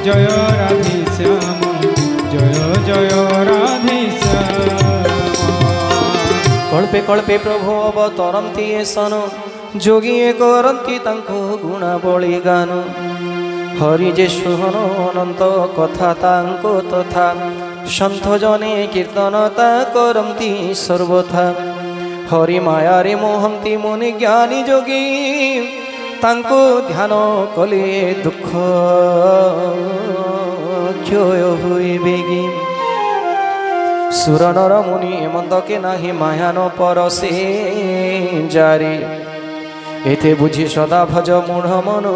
जय राधेश्याम जय जय राधेश्याम। कल्पे कल्पे प्रभु अवतरन्ति सन जोगिए करन्ति तांको गुणावली गान। हरि जे सुहन अनंत कथा तांको तथा सन्थ जने कीर्तनता करन्ति सर्वथा। हरि माया रे मोहन्ति मुनि ज्ञानी जोगी तांको ध्यान कले दुख क्षय हुए बेगी। सुर नर मुनि एमंत के नाही माया न परसे जारी। एते बुझी सदा भज मूढ़ मन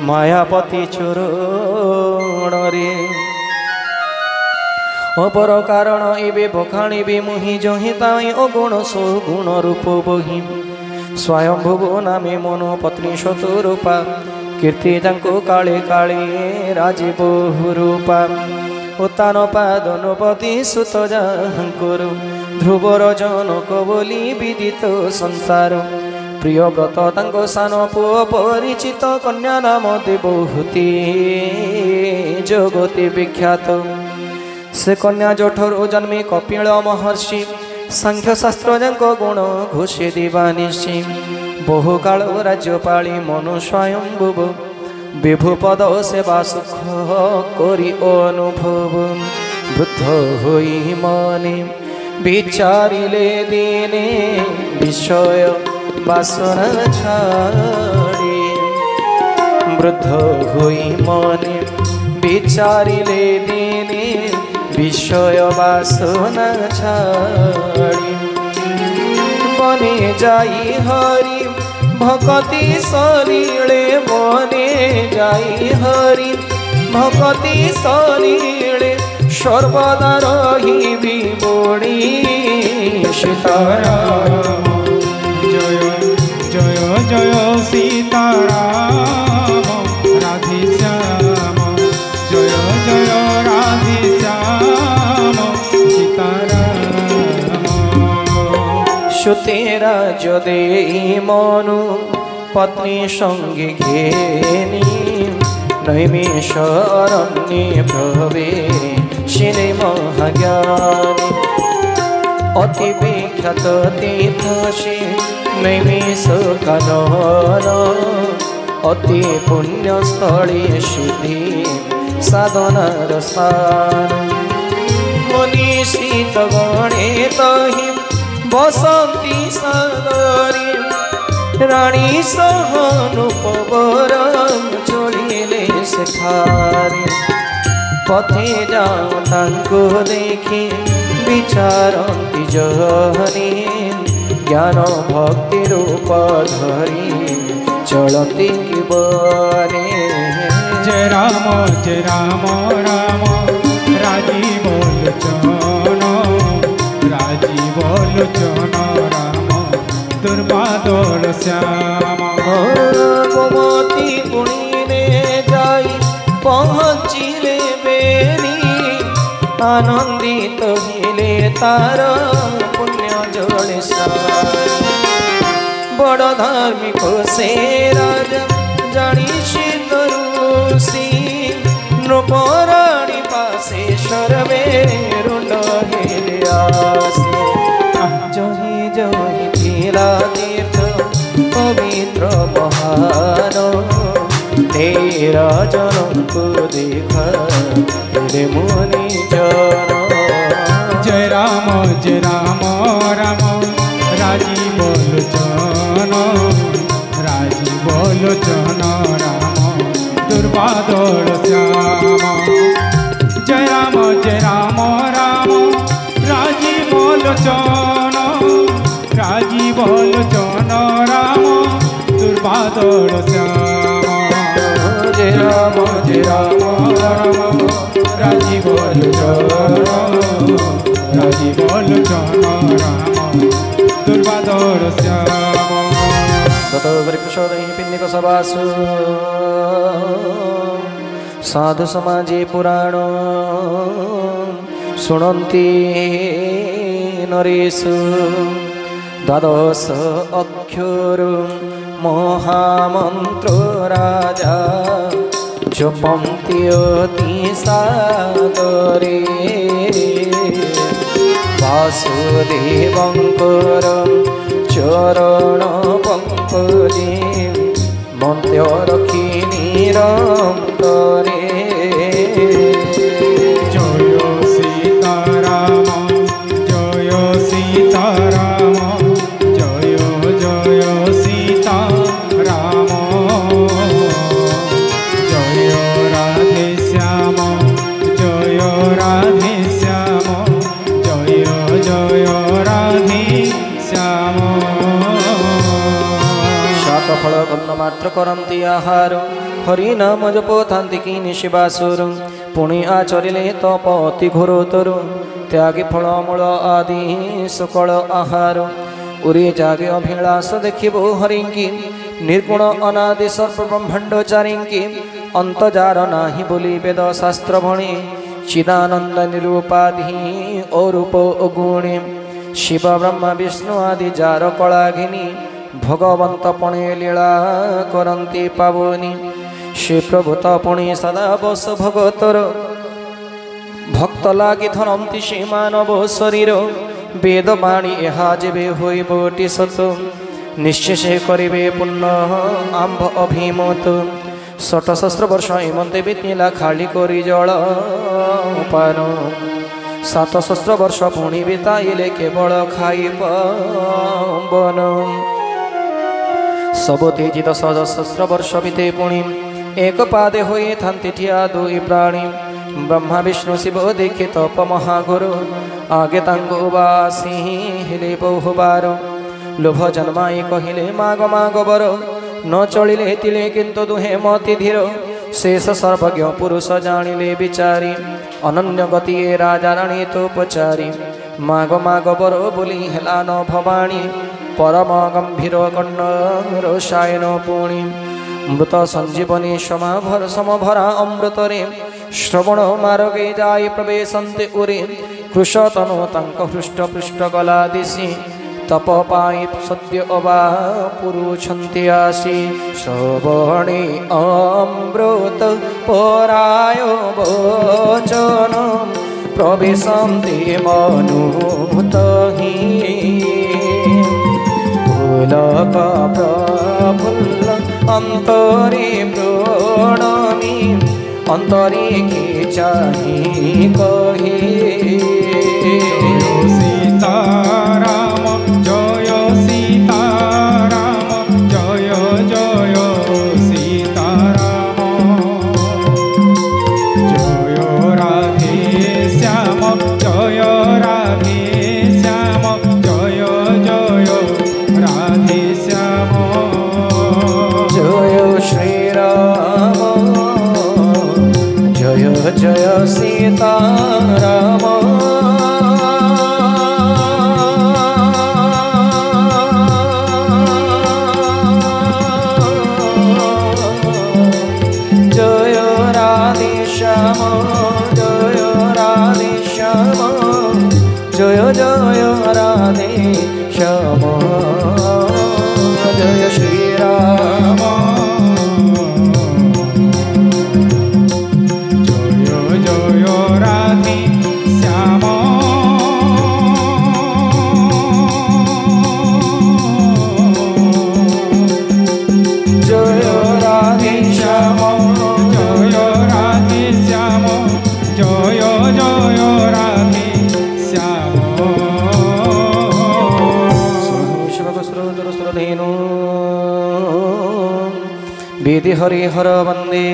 मायापति चोरण रे। अपर कारण एबे बखाणी बे मुहि जहि ताई अगुण सगुण रूप बहि। स्वयंभुव नामे मनो पत्नी शतरूपा कीर्ति तांको काले काले राजे बहुरूपा। उत्तान पादनपति सुत जांकर ध्रुवर जनक बोली विदित संसार। प्रिय व्रत तांको सान पुओ परिचित कन्या नाम देवहूति जगति विख्यात। से कन्या जठर जन्मे कपिल महर्षि सांख्य शास्त्र जांको गुण घोषे दिवानिषि। बहु काल राज्यपाली मनु स्वयंभुव विभुपद सेवा सुख करी अनुभव। वृद्ध होई मने विचारिले दिने विषय वासना छाड़ी। वृद्ध होई मने विचारिले दिने विषय वासना छाड़ी। बने जाई हरि भक्ति सलीले बने जाई हरि भक्ति सलीले सर्वदा रही विबोड़ी। सीताराम जय जय जय सीताराम राधेश्याम जय जय राधेश्याम सीताराम। सुतेरा जदे मनु पत्नी संगे घेनी नैमिषारण्ये प्रवे शिने महाज्ञानी। अति विख्यात तीर्थ से नैमिष कानन अति पुण्यस्थली सिद्धि साधनार स्थान। मनीषी गणे तहि बसंती सागरी रानी सहनुपवरम चलिले सेठारे। पथे जाऊँ तांको देखी विचारती जहनी ज्ञान भक्ति रूप धरी चलती कि बने। जय राम राम राजीव लोचन राजीव लोचन राम दुर्बादल श्याम। गोमती पुण्य जाई पहुँचिले बेनी आनंदित हिले तार पुण्य जड़े सारी। बड़ धार्मिक से राजा जानी ऋषि नृपराणी पासे शरवे रुंड हेले आसे। जही जही थिला तीर्थ पवित्र महान तेरा जन को देखा तेरे मुनि जन। जय राम राम राजीव लोचन राजीव लोचन राम दुर्बादल श्याम। जय राम राम राजीव लोचन राजीव लोचन राम दुर्बादल श्याम। जय राम राम राजीव लोचन राजीव लोचन राम दुर्बादल श्याम। ततो वृक्षोदयि पिन्निक सभासु साधु समाजे पुराण शुणन्ति नरेषु। द्वादश अक्षर महामंत्र राजा জপন্তি অতি সাদরে বাসুদেবঙ্কর চরণ পঙ্কজে মন্ত্র রক্ষি নিরন্তরে। জয় সীতারাম জয় সীতারাম জয় জয় সীতারাম জয় রাধে শ্যাম জয় রাধে শ্যাম জয় জয় রাধে শ্যাম। শাকফଳ ଗନ୍ଧ ମାତ୍ର କରନ୍ତି ଆହାର ହରି ନାମ ଜପଥାନ୍ତି କି ନିଶିବାସୁର ପୁଣି ଆଚରିଲେ ତପ ଅତି ଘୋରତର ତ୍ୟାଗୀ ଫଳମୂଳ ଆଦି ସକଳ ଆହାର ଉରେ ଜାଗେ ଅଭିଳାଷ ଦେଖିବ ହରିଙ୍କି ନିର୍ଗୁଣ ଅନାଦି ସର୍ବବ୍ରହ୍ମାଣ୍ଡ ଚାରିଙ୍କି ଅନ୍ତ ଯାର ନାହିଁ ବୋଲି ବେଦ ଶାସ୍ତ୍ର ଭଣେ ଚିଦାନନ୍ଦ ନିରୂପାଧି ଅରୂପ ଅଗୁଣେ ଶିବ ବ୍ରହ୍ମା ବିଷ୍ଣୁ ଆଦି ଯାର କଳା ଘିନି ଭଗବନ୍ତ ପଣେ ଲୀଳା କରନ୍ତି ପାବନି ସେ ପ୍ରଭୁ ତପଣି ସଦା ବସ ଭଗତର ଭକ୍ତ ଲାଗି ଧରନ୍ତି ସେ ମାନବ ଶରୀର ବେଦ ବାଣୀ ଏହା ଯେବେ ହୋଇବଟି ସତ ନିଶ୍ଚୟ ସେ କରିବେ ପୂର୍ଣ୍ଣ ଆମ୍ଭ ଅଭିମତ। 67 ବର୍ଷ ଏମନ୍ତେ ବିତିଲା ଖାଲି କରି ଜଳ ପାନ 67 ବର୍ଷ ପୁଣି ବିତାଇଲେ କେବଳ ଖାଇ ପବନ ସବୁ ତେଜି 10 ବର୍ଷ ବିତେ ପୁଣି ଏକ ପାଦେ ହୋଇଥାନ୍ତି ଠିଆ ଦୁଇ ପ୍ରାଣୀ ବ୍ରହ୍ମା ବିଷ୍ଣୁ ଶିବ ଦେଖି ତପ ମହାଗୁରୁ ଆଗେ ତାଙ୍କୁ ବାସି ହେଲେ ବହୁବାର ଲୋଭ ଜନ୍ମାଇ କହିଲେ ମାଗ ମାଗ ବର ନ ଚଳିଲେ ତିଳେ କିନ୍ତୁ ଦୁହେଁ ମତି ଧୀର ଶେଷ ସର୍ବଜ୍ଞ ପୁରୁଷ ଜାଣିଲେ ବିଚାରି ଅନନ୍ୟ ଗତି ଏ ରାଜା ରାଣୀ ତୋ ପଚାରି ମାଗ ମାଗ ବର ବୋଲି ହେଲା ନ ଭବାଣୀ परम गंभीर कण्णर शायन पुणी मृत संजीवनी समभरा अमृतरे श्रवण मार्गे जाय प्रवेशन्ते उरे कृशतनु तांक हृष्ट पृष्ठ गला दिशि तप पाई सद्य अवा पुरुषन्ति आसी श्रवणे अमृत पराय वचन प्रवेशन्ते मनुतहि पुलक प्रफुल्ल अंतरे प्रणमी अंतरे के चाहि कहे सीताराम जय सीताराम जय जय सीताराम जय राधे श्याम जय राधे श्याम जय जय राधे श्याम जय श्री राम जय जय सीताराम जय राधे श्याम जय राधे श्याम जय जय राधे श्याम जय श्री राम जय जय राधे श्याम जय राधे श्याम जय राधे श्याम जय जय राधे श्याम शिवस्रुधेनु विधि हरिहर वंदे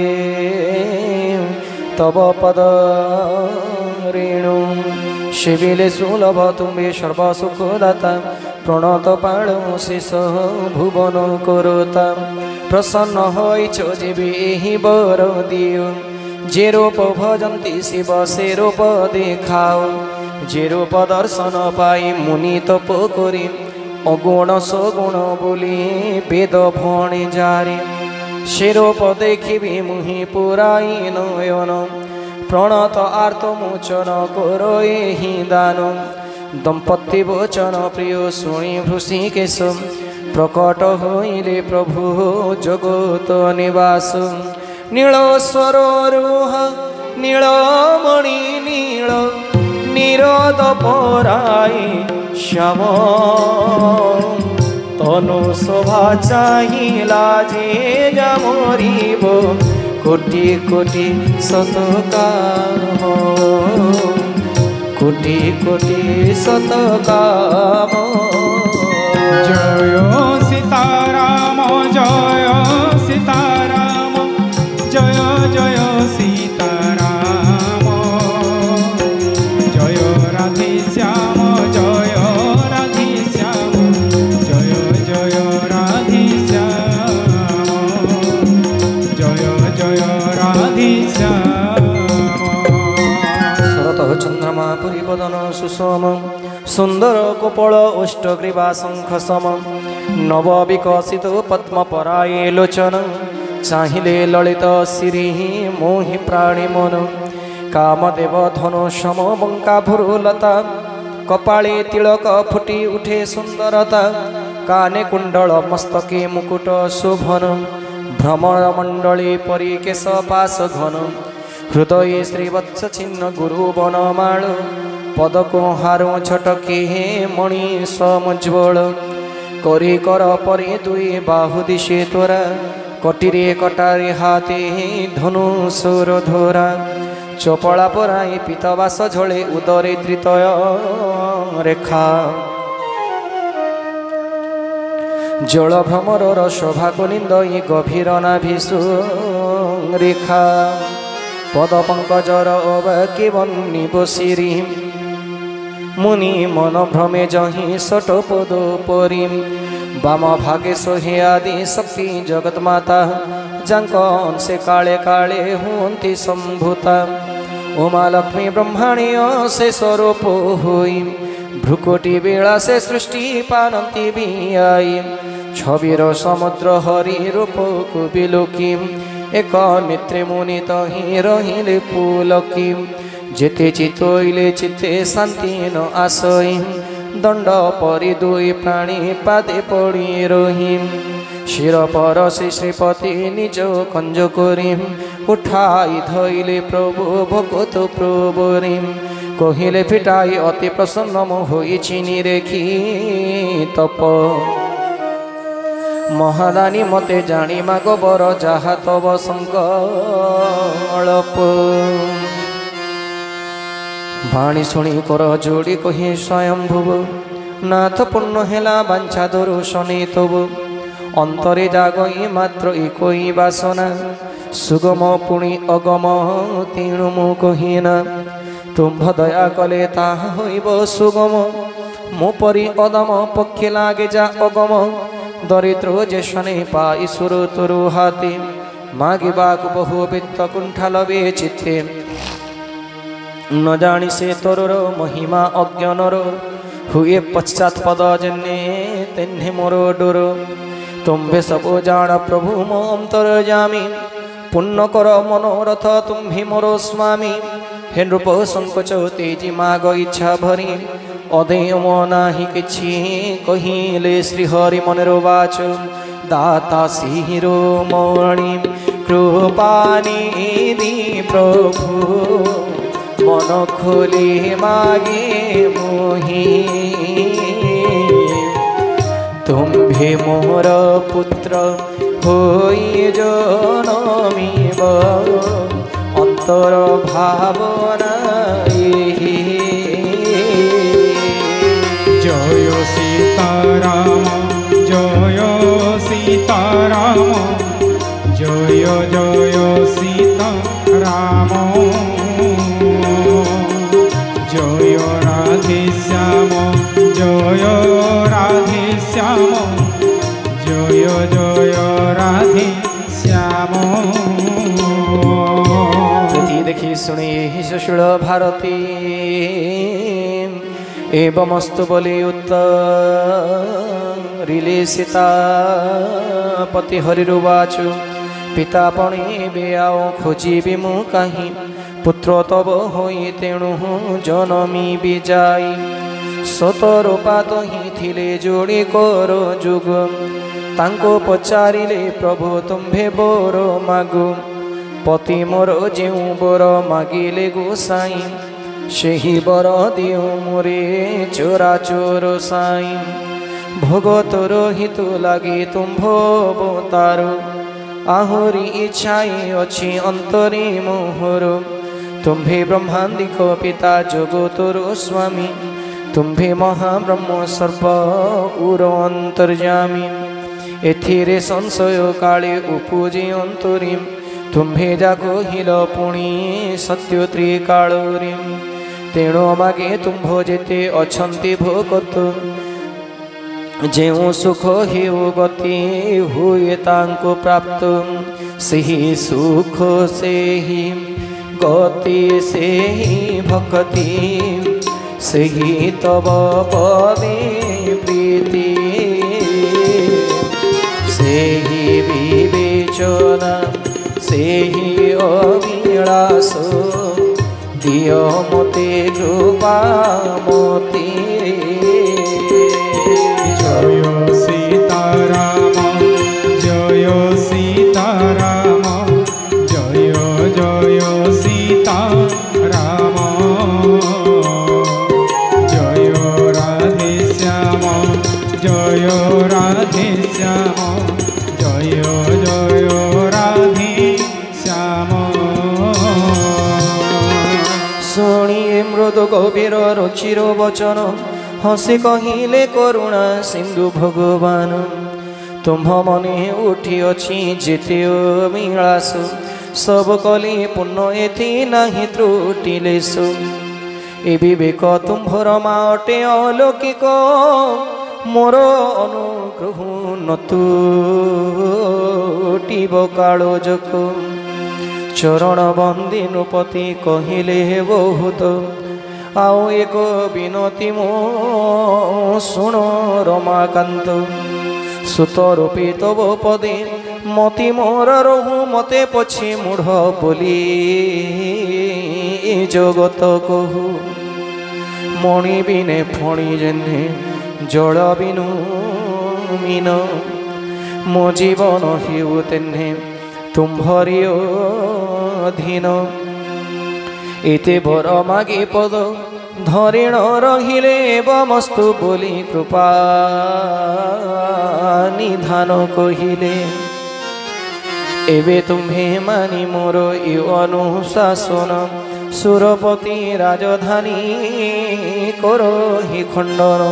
तव पद रेणु शिविले सुलभ तुम्बे सर्वसुखदाता प्रणत पाणु शेष भुवन करोता प्रसन्न होइछ जेबे एहि बर दियो जे रूप भजन्ति शिव से रूप देखाओ जे रूप दर्शन पाई मुनि तप करी अगुण सगुण बोली वेद भणे जारी से रूप देखि मुहि पुराई नयन प्रणत आर्तमोचन करो एहि दान दंपत्ति वचन प्रिय शुणी हृषिकेश प्रकट होइले प्रभु जगत निवास नील स्वरूह नीलमणि नील निरोध पराई श्याम तनु शोभा चाहिला जे जामरिब कोटि कोटि शतकाम कोटि कोटि शतकाम जय सीताराम जय सीताराम जय जय सीताराम जय राधे श्याम जय राधे श्याम जय जय राधे श्याम जय जय राधे श्याम शरत चंद्रमा पुरी बदन सुषम सुंदर कोपल अष्टग्रीवा शंख सम नव विकसित पद्म पराये लोचन चाहिले ललित श्री मोहि प्राणी मन कामदेव धनु सम बंका भुरुलता कपाळे तिलक फुटी उठे सुंदरता काने कुंडल मस्तके मुकुट शोभन भ्रमर मंडली परी केश पास घन हृदय श्रीवत्स छिन्न गुरु बनमाळ पदको हारो छटके मणि समज्वल करी कर परे दुई बाहु दिशे तोरा कटिरे कटारे हाथे धनुषर धोरा चपला पराई पीतवास झले उदरे त्रितय रेखा जल भ्रमर शोभा कुनिंदई गभीर नाभिषु रेखा पद पंकजर अबाके बन्नी बसिरी मुनि मन भ्रमे जहि सट पद परी बाम भागे सोहे आदि शक्ति जगत माता जांक अंशे काले काले हुंती संभूता उमा लक्ष्मी ब्रह्मणी से स्वरूप होई भ्रुकोटि बेला से सृष्टि पानंती भी आई छबिर समुद्र हरि रूप को बिलोकी एक नेत्रे मुनि तहि रहिले पुलकी जेते चितोइले चित्ते शांति न आसई दंड परि दुई प्राणी पादे पड़ी रही शिर पर से श्रीपति निज कंज करी उठाई धइले प्रभु भगत प्रभुरी कहिले फिटाई अति प्रसन्न होई चिनी रेखी तप महादानी मते जानी माग बर जहा तब संकल्प बाणी शुणी कर जोड़ी कही स्वयं भुव नाथ पूर्ण हेला बांछा दर्शने तब अंतरे जागई मात्र एकई बासना सुगम पुणी अगम तेणु मु कहीना तुम्भ दया कले ताहा होइब सुगम मो परि अदम पक्षे लागे जा अगम दरिद्र जेशने पाई सुर तुरु हाथी मागिबाक बहु वित्त कुंठा लबे चित्ते न जानी से तोर महिमा अज्ञानर हुए पश्चात पद जन्ने तेन्हे मोर डोर तुम्भे सब जान प्रभु मो अंतर जामी पुण्य कर मनोरथ तुम्ही मोर स्वामी हे नृप संकोच तेजी माग इच्छा भरी अदेय मनाही किछि कहिले श्रीहरि मनरो वाच दाता सिरो मणि कृपानिधि प्रभु मन खोली मागे मोहि तुम्भे मोर पुत्र होई जनमिब अंतर भावना जय सीताराम जय सीताराम जय जय सीताराम जय राधे श्याम जय राधे श्याम जय जय राधे श्याम देखी सुनी सुशील भारती एवमस्तु बोली उत्तरिले सीतापति हरिरुवाचु पिता पणी बेआओ खोजी मु कहीं पुत्र तब होई तेणु जनमी भी जाई सतरूपा तो ही थिले जोड़ी कर जुग तांको पचारिले प्रभु तुम्भे बोर मागु पति मोर जेउ बर मागिले गोसाई सेही बर दियो मोरे चोरा चोर साई भगतर हितु लगे तुम्भ अवतार आहुरी इच्छाई अच्छी अंतरी मोहर तुम्भे ब्रह्मांडिक पिता जगतर स्वामी तुम्भे महाब्रह्म सर्व उर अंतर्यामी एथिरे संशय काले उपजे अंतरी तुम्भे जाको हिल पुणी सत्य त्रिकालोरी तेणु मागे तुम्भ जेते अछंती भोगत जेउ सुख हेउ गति हुए तांको प्राप्त सेही सुख सेही गति सेही भक्ति सेही तब पदे प्रीति सेही विवेचना सेही अभिलाष दियो मते कृपा मते जय सीताराम जय सीताराम जय जय सीताराम जय राधे श्याम जय राधे श्याम जय जय राधे श्याम शुणिए मृदु गभीर रुचिर वचन हसी कहिले करुणा सिंधु भगवान तुम्भ मने उठी अच्छी जेते अभिलाष सब कली पुण्य एथि नाही त्रुटिलेसु ए विवेक तुम्भर माटे अलौकिक मोर अनुग्रह नतुटिब कालोजक चरण बंदी नृपति कहिले बहुत आओ एक विनती मो शुण रमाकांत सुतरूपी तब पदे मति मोर रहु मते पछी मूढ़ बोली जगत कहू मणि बिने फणी जेने जल बिनु मीन मो जीवन हेउ तेने तुम्भरी अधीन एते बर मागे पद धरिण रहिले बमस्तु बोली कृपा निधान कहिले एबे तुम्हे मानी मोर ए अनुशासन सुरपति राजधानी करो हि खंडन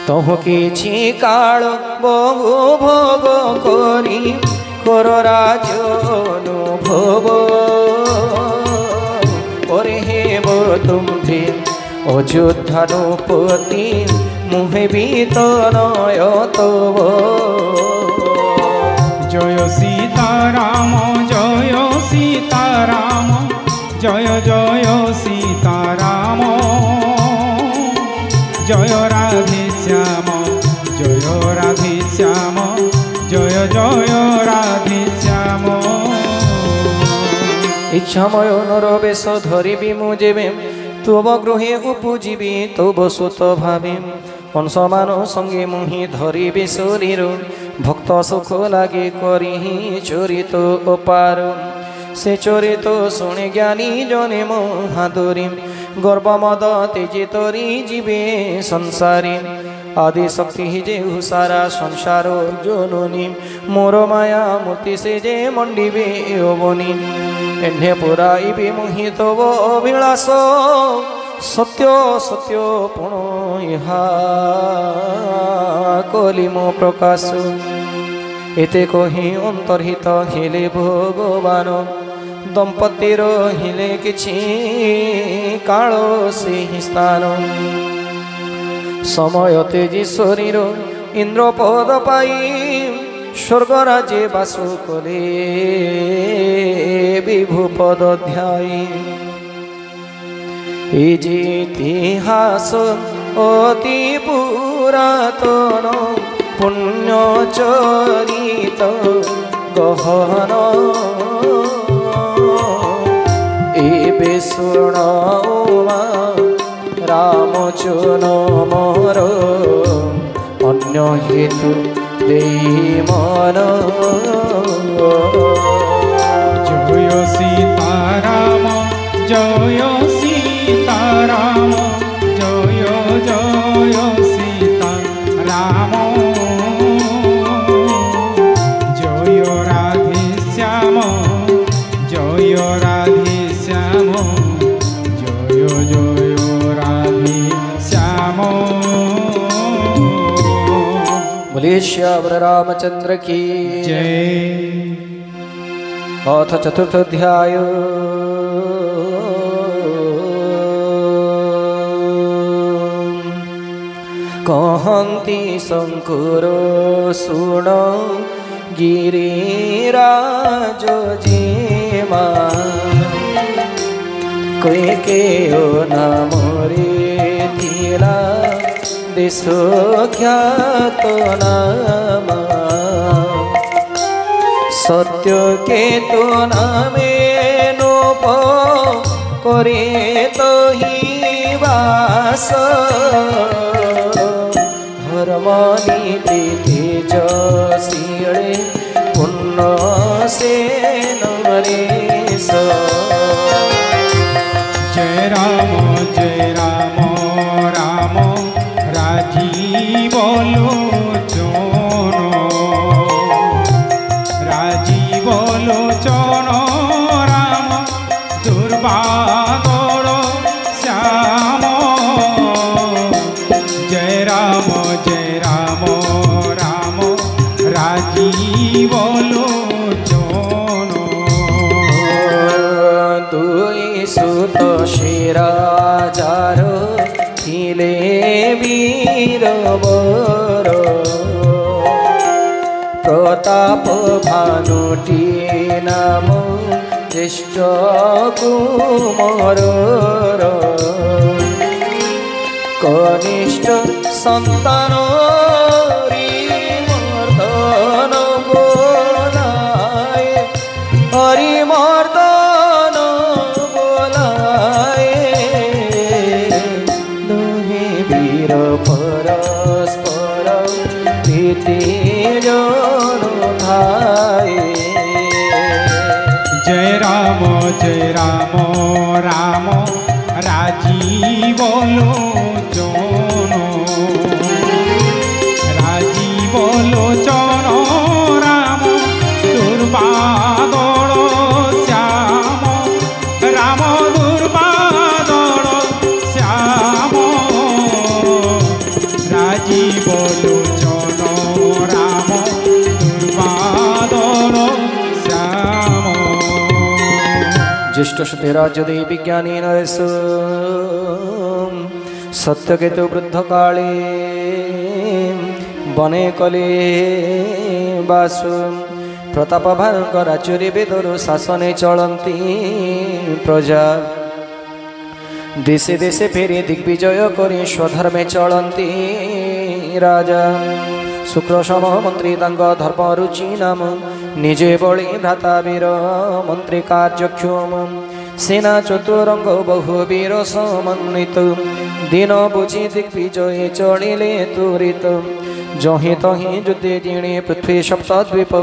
तहु किछि काल बहु भोग करी कर राज अनुभव करे हेब तुम्भे अयोध्यानुपति मुहे बीतनय तव जय सीताराम जय सीताराम जय जय सीताराम जय राधे श्याम जय राधे श्याम जय जय राधे श्याम इच्छामय नर बेश धरिबी मु जेबे तब गृहे उपजीवी तब सुत भावे हंसमान संगे मुहि धरिबी शरीर भक्त सुख लागे करी चरित अपार से चरित शुणे ज्ञानी जने महादुरी गर्वमद तेजे तरी जीवे संसारी आदि शक्ति जे सारा संसार जननी मोर माया मूर्ति से जे मंडिबे अवनी एन्हे पुराइबे मुहि तब अभिलाष सत्य सत्य पुण इहा कली मो प्रकाश एते कही अंतर्हित हेले भगवान दंपतिर हिले किछि काल से ही स्थान समय तेजी शरीर इंद्रपद पाई स्वर्गराजे बास कले विभुपद ध्यायी इतिहास अति पुरातन पुण्य चरित गहन एबे शुण रामचन मोर अन्य हेतु देई मन জয় সীতা রাম জয় জয় সীতা রাম জয় রাধে শ্যাম জয় রাধে শ্যাম জয় জয় রাধে শ্যাম। बोलिए श्याम रामचंद्र की जय। अथ चतुर्थ अध्याय कहन्ति शंकर सुन गिरिराज जेमा कैकेयी नामरे थिला देश ख्यात नाम सत्य केतु नामे नोप करे तो ही वास धर्म नीति तेजशीले पुण्य से नरेश। जय राम राम राजीव लोचन राजीव लोचन राम दुर्बागर श्याम। जय राम राम राजीव लोचन दुई सुत शिराजार थिले वीरवर प्रताप भानुटी नाम ज्येष्ठ कुमार कनिष्ठ संतान हरिमर्दन बोलाए हरिमर्दन बोलाए दुहे वीर परस्पर प्रीति जन भाई। जय राम राम राजीव लोचन राजीव लोचन राम दुर्बागर श्याम राम दुर्बागर श्याम राजीव लोचन राम दुर्बागर श्याम। ज्येष्ठ श्रुतिराज्यदे विज्ञानी नरेश सत्यकेतु वृद्ध काले बने कले बासु प्रताप भानुक राज्य बेदर शासने चलती प्रजा देशे देशे फेरी दिग्विजय करे स्वधर्मे चलती राजा शुक्र सम मंत्री धर्म रुचि नाम निजे बड़ी भ्राता वीर मंत्री कार्यक्षम सेना चतुरंग बहुवीर समन्वित दिन बुझी दिग्विजय चलिले तुरित जहि तहि युद्धे जिणे पृथ्वी सप्तद्वीप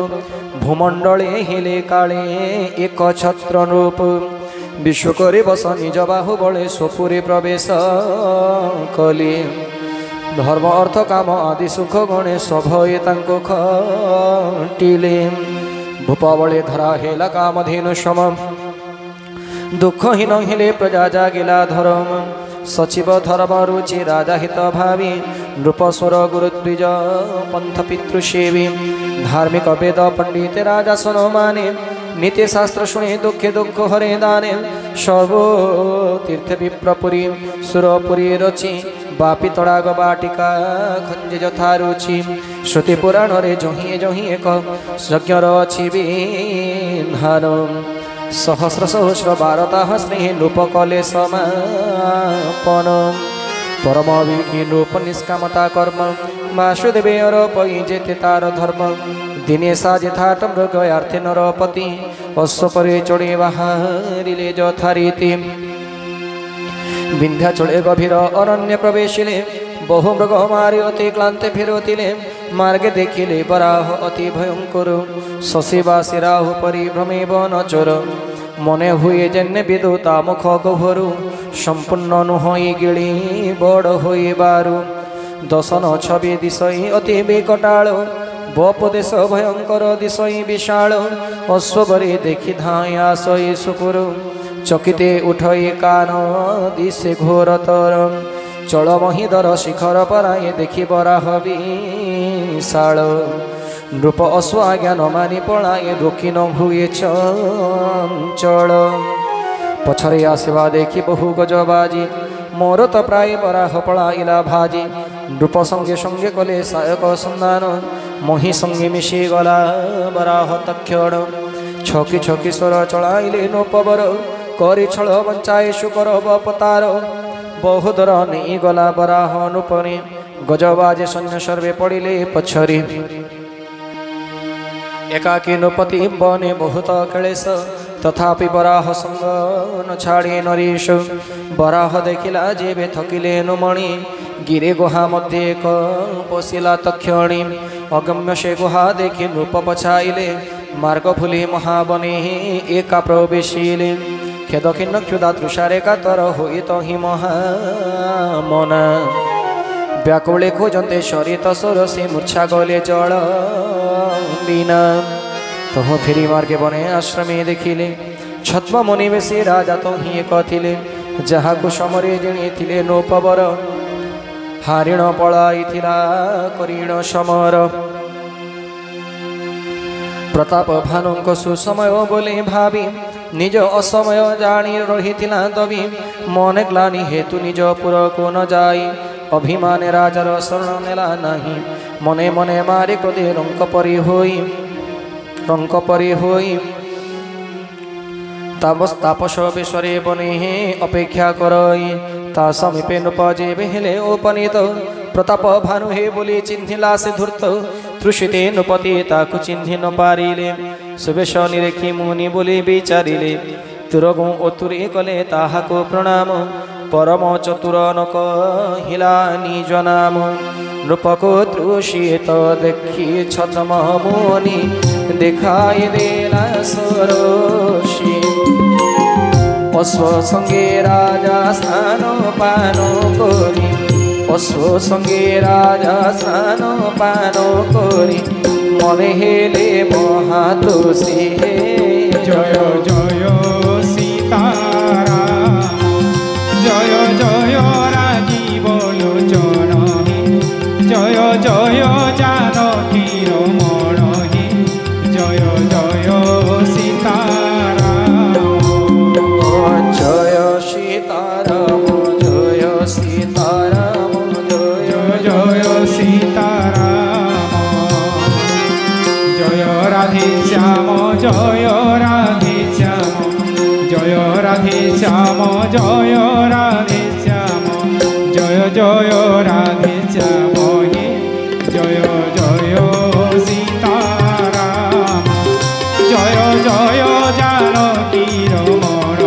भूमंडले हिले काले एक छत्र रूप विश्व करे बस निज बाहु बले स्वपुरी प्रवेश कले धर्म अर्थ काम आदि सुख गणे सभये तांको खटिले भूपबले धरा हेला कामधेनु सम दुःखहीन हेले प्रजा जागिला धर्म सचिव धर्म रुचि राजा हित भावी नृपस्वर गुरुद्विज पंथ पितृसेवी धार्मिक वेद पंडित राजा सन माने नीति शास्त्र शुणे दुखे दुख हरे दाने सर्व तीर्थ विप्रपुरी सुरपुरी रचि बापी तड़ाग बाटिका खंजे यथा रुचि श्रुति पुराण रे जहिए जहिए एक यज्ञ रचि विधान सहस्र सहस्र बारता स्नेह नृप कले समापन परम विकी नृप निष्कामता कर्म वासुदेवे अरपई जेते तार धर्म दिने साजेथाट मृग आर्थे नरपति अश्वपरे चढ़े बाहरिले यथारीति विंध्याचले गभीर अरण्य प्रवेशिले बहु मृग मारि अति क्लांते फिरतिले मार्गे देखिले बराह अति भयंकर शशिवासी राहु परिभ्रमे वन चोर মনে হুয়ে যেনে বিদু তা মুখ গহরু সম্পূর্ণ নুহই গিলি বড় হইবারু দশন ছবি দিশই অতি বিকটাল বপদেশ ভয়ঙ্কর দিশই বিশাল অশ্ববরে দেখি ধাই আসই শুকুরু চকিতে উঠই কান দিশে ঘোরতর চল মহিদর শিখর পরায়ে দেখি বরাহ বিশাল নৃপ অশ্বাজ্ঞান মানি পଳାଏ ରୋକି ନ ହୁଏ ଚଞ୍ଚଳ ପଛରେ ଆସିବା ଦେଖି ବହୁ ଗଜବାଜି ମୋର ତ ପ୍ରାୟ ବରାହ ପଳାଇଲା ଭାଜି ନୃପ ସଙ୍ଗେ ସଙ୍ଗେ କଲେ ସାୟକ ସନ୍ଧାନ ମହି ସଙ୍ଗେ ମିଶି ଗଲା ବରାହ ତକ୍ଷଣ ଛକି ଛକି ସ୍ୱର ଚଳାଇଲେ ନୃପବର କରି ଛଳ ବଞ୍ଚାଏ ଶୁକର ବପତାର ବହୁଦର ନେଇଗଲା ବରାହ ନୃପରେ ଗଜବାଜି ସୈନ୍ୟ ସର୍ବେ ପଡ଼ିଲେ ପଛରେ एकाकी नृपति बने बहुत क्लेश तथापि बराह संग न छाड़े नरेश बराह देखिला जेबे थकिले नुमणि गिरे गुहा मध्य एक पशिला तक्षणी अगम्य से गुहा देखि नृप पछाइले मार्ग भूली महाबने एका प्रवेशिले खेदखिन्न क्षुदा तृषारे कातर होई तहि महामना व्याकुले खोजते सरित सरसी मूर्छा गले जल बिना तह फेरी मार्गे बने आश्रमे देखिले छद्म मुनि बेसी राजा तो ही एक थिले जहा कुसमरे जिणीथिले नृपवर हारिण पଳାଇଥିଲା करीण समर प्रताप भानुଙ୍କ सुसमय बोले भावी निज असमय जानी रहिथिला दबी मन ग्लानि हेतु निज पुर को न जाई अभिमान राजार शरण नेला नाही मने मने मारे क्रोधे रंक परी होई तापस विश्वरे बने अपेक्षा करई ता समीपे नृप जेबे हेले उपनीत प्रताप भानु हे बोली चिन्हिला से धूर्त तृषिते नृपति ताकु चिन्हि न पारिले सुवेश निरेखी मुनि बोली विचारिले तुरगु ओतुरे कले ताहाको प्रणाम परम चतुर न कहिला निज नाम नृपको तृषित देखी छद्म मुनि देखाई देला सरोषी अश्व संगे राजा स्नान पान करी अश्व संगे राजा स्नान पान करी मने हेले महातोषी जय जय सीताराम जय जय राजीव लोचन जय जय जानकी रमण जय जय सीताराम जय सीताराम जय सीताराम जय जय सीताराम जय राधे श्याम जय राधे श्याम जय राधे श्याम जय राधे श्याम जय जय राधे श्याम जय जय सीताराम जय जय जानकी रमण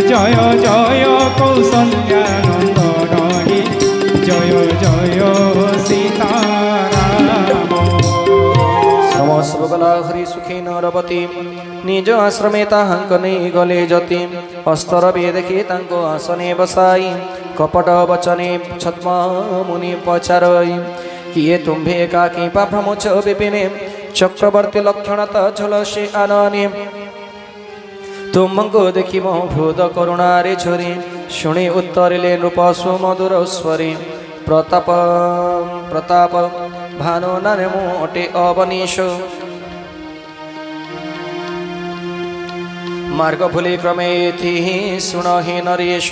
जय जय कौसल्यानंदन जय जय सीताराम समस्तगला हरि सुखी नरवती निज आश्रमे ताहांक नहीं गले जति अस्तर बे देखी तांको आसने बसाई कपट वचने छद्म मुनि पचारई किए तुम्भे एकाकी पाभ्रमुच विपिने चक्रवर्ती लक्षणत झलसे आनने तुमको देखी मो भूद करुणारे झरी शुणी उत्तरिले नृप सुमधुर स्वरे प्रताप प्रताप भानु नारे मो अटे अवनीश मार्ग भूली क्रमे थी सुनहि नरेश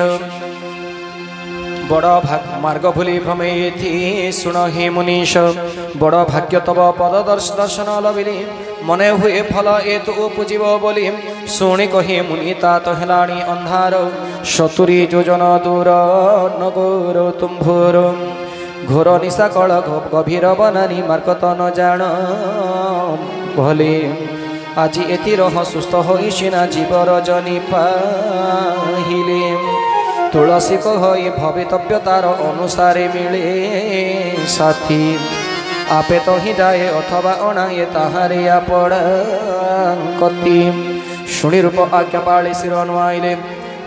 बड़ भाग मार्ग भूली भ्रमे थी सुनहि मुनीश बड़ भाग्य तब पद दर्शन लबिली मने हुए फल एतु पूजिब बोली शुणी कहे मुनि तात हेलाणी अंधार 70 योजन दूर नगोर तुम्भोर घोर निशा कल गभीर बनानी मार्ग त न जान भले আজি এতির সুস্থ হইসিনা জীবর জনি পাহিলে तुलसी कहे भवितव्य तार अनुसारे मिले साथी आपे तो ही जाए अथवा अणाए ताहारे आपण कति शुणी रूप आज्ञा पाले शिर नुआइले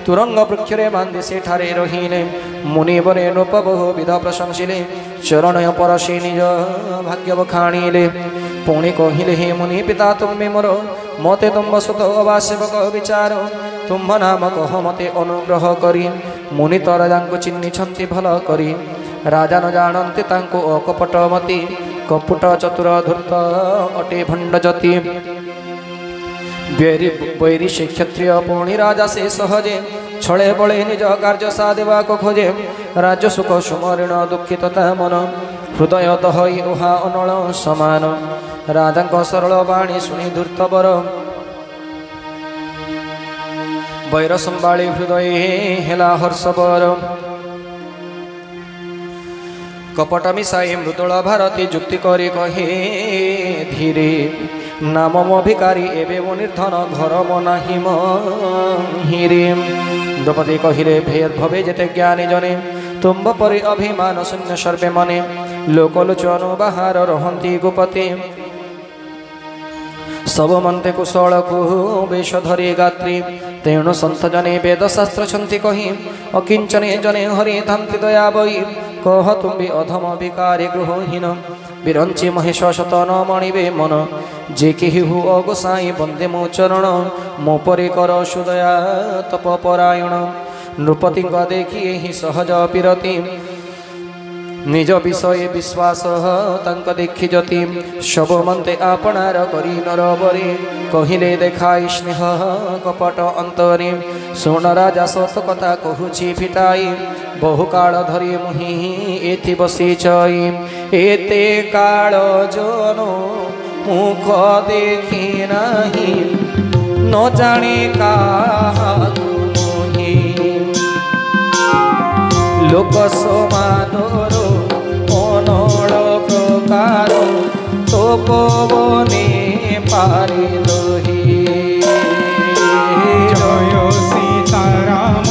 तुरंग वृक्षरे बांधि सेठारे रहिले मुनिवरे नृप बहु विध प्रशंसिले चरणय परशे निज भाग्य बखाणिले पुणी कहिले हे मुनि पिता तुम्बे मोर मते तुम्ब सुत अवासेवक विचार तुम्भ नाम कह मते अनुग्रह करी मुनि तो राजा चिन्हिछन्ति भल करी राजा न जानन्ति तांको अकपटमती कपुट चतुर धूर्त अटे भंड जति बैरी से क्षत्रिय पुणी राजा से सहजे छले बड़े निज कार्य साधवा को खोजे राज्य सुख सुमरण दुखितता मन हृदय दहई उहा अनल समान राजा सरल बाणी शुणी धूर्तवर बैर संभाली हृदय हेला हर्षवर कपट मिसाई मृदुल भारती जुक्ति करी कहे धीरे नाम मो भिकारी एवं मो निर्धन घर मो नाही हिरे द्रौपदी कहिले भेद भवे जेते ज्ञानी जने तुम्ब परि अभिमान शून्य सर्वे मने लोकलोचन बाहर रहंती गोपति सब मनते कुशल कुहु वेश धरी गात्री तेणु सन्थ जने वेद शास्त्र छन्ति कही अकिंचने जने हरि धांति दया बई कह तुम्बी अधम विकारी गृहहीन विरंची महेश शतन मणिबे मन जे केहि हु अगोसाई बंदे मो चरण मो परि कर सुदया तपपरायण नृपति देखी ही सहज पिरति निज विषय विश्वास तंक देखी जति सब मनते आपणार करी नरबरी कहिले देखाई स्नेह कपट अंतरी सुन राजा सत कथा कहूची फिटाई बहु काल धरी मुहि एथि बसी चई एते काल जनो मुख देखी नाही न जाने काहाकु मोहि लोक समादर अनल प्रकार तो पवने पारि दही जय सीताराम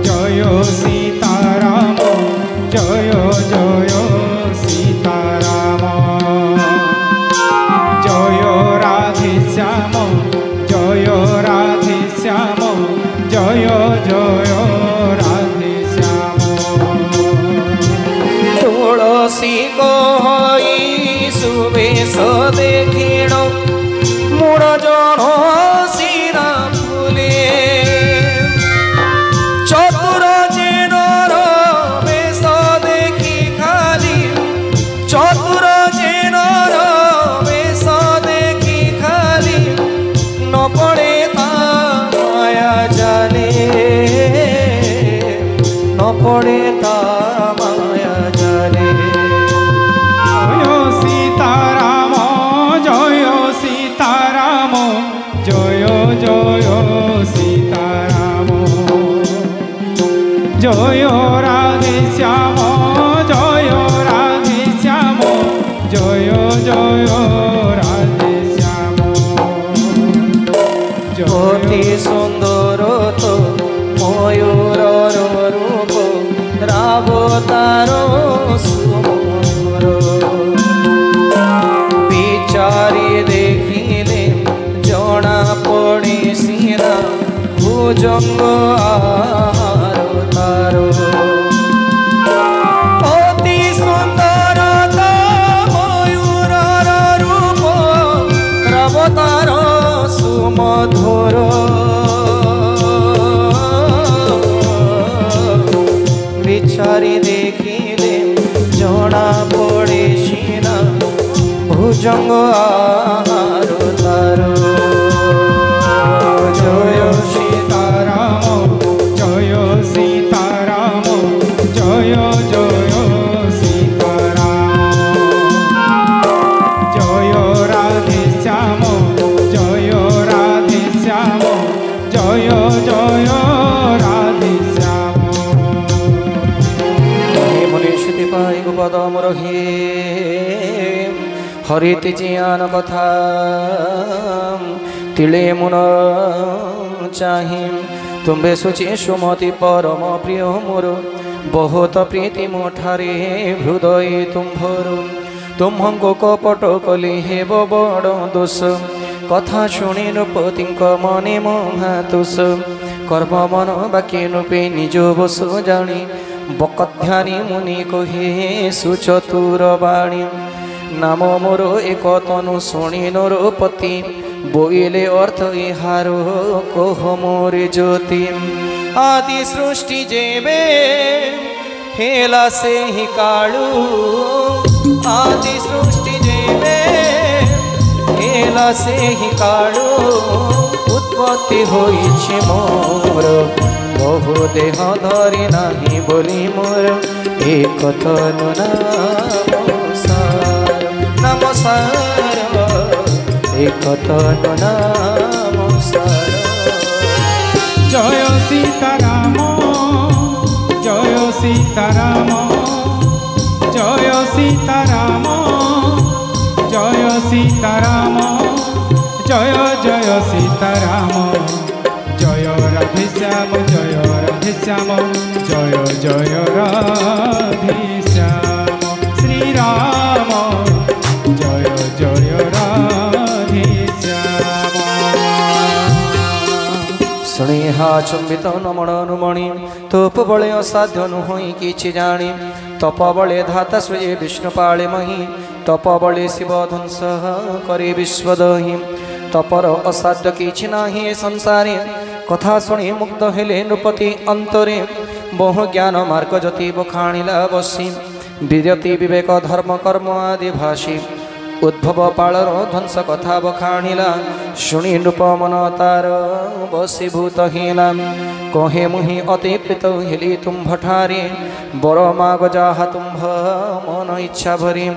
जय सीताराम जय जय सीताराम जय राधे श्याम जय राधे श्याम जय जय राधे श्याम तुलसी कही सुबेश देखिण मूड़ जन सीना फुले चतुर जेनर बेश देखी खाली चतुर जेनर बेश देखी खाली न पड़े ता माया जाले न पड़े ता माया जाले सीताराम जय सीताराम जय जय सीताराम जय राधे श्याम जय राधे श्याम जय जय राधे श्याम अति सुंदर तो मयूर रूप रावतार सुमधुर विचारी देखिले जना पड़े सीना भुजंग आरो तारो अति सुंदर तो मयूर रूप रावतार सुमधुर विचारी देखिले जना पड़े सीना भुजंग आरो तारो जय सीताराम जय सीताराम जय जय सीताराम जय राधे श्याम जय राधे श्याम जय जय राधे श्याम मुनि पाई पदम रही हरिति जियान कथा तिले मुन चाहि तुम्बे सुचि सुमति परम प्रिय मोर बहुत प्रीति मोठारे हृदय तुम्भर तुम्हको कपट कली हेब बड़ दोष কথা শুনি নৃপতিঙ্ক মনে মহাতুষ কর্ম মন বাক্যে নৃপে নিজ বস জানি বকধ্যানী মুনি কহে সুচতুর বাণী নাম মোর এক তনু শুনি নরপতি বইলে অর্থ ইহার কহ মোরে জ্যোতি आदि सृष्टि जेबे हेला से ही कालू आदि सृष्टि जेबे हेला से ही कालू उत्पत्ति होइछे मोर बहु देह धरि नाही बोली मोर एक तनु नमस्कार एक तनु नमस्कार जय सीताराम जय सीताराम जय सीताराम जय सीताराम जय जय सीताराम जय राधेश्याम जय राधेश्याम जय जय राधेश्याम श्री राम जय जय राधेश्याम स्नेहा चुंबित नमणनुमणि तोप बले असाध्य नुहई किछि जानी तप बले धाता श्री विष्णु पाळे मही तप बले शिव ध्वंस करे विश्वदहि तपर असाध्य किछि नाही संसारे कथा शुणी मुक्त हेले नृपति अंतरे बहु ज्ञान मार्ग जति बखाणिला बसी विरति विवेक धर्म कर्म आदि भाषी उद्भव पालर ध्वंस कथा बखाणिला शुणी नृप मन तार बसीभूत हेला कहे मुहि अति प्रीत हेली तुम्भ ठारे बर माग जाहा तुम्भ मन इच्छा भरी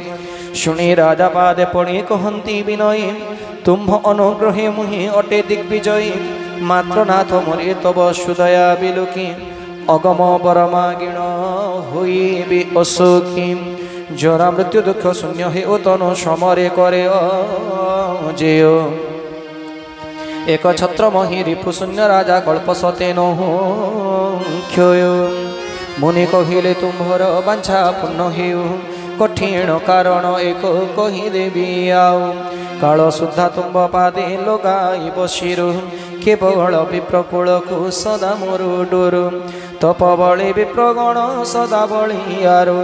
शुणी राजा पादे पड़े कहती विनयी तुम्भ अनुग्रहे मुहि अटे दिग्विजयी मात्र नाथ मोरे तब सुदया बिलुकी अगम बर मागिण हुई भी असुखी जरा मृत्यु दुख शून्य हे ओ तनु समरे करे जेय एक छत्र मही रिपु शून्य राजा कल्प सते न क्षय मुनि कहिले तुम्भर बांछा पूर्ण हेउ कठिन कारण एक कही देवी आउ काल सुधा तुम्भ पादे लगाई बसिरु केवल विप्रकूल को सदा मोर डोरु तप बळे विप्रगण सदा बलियारु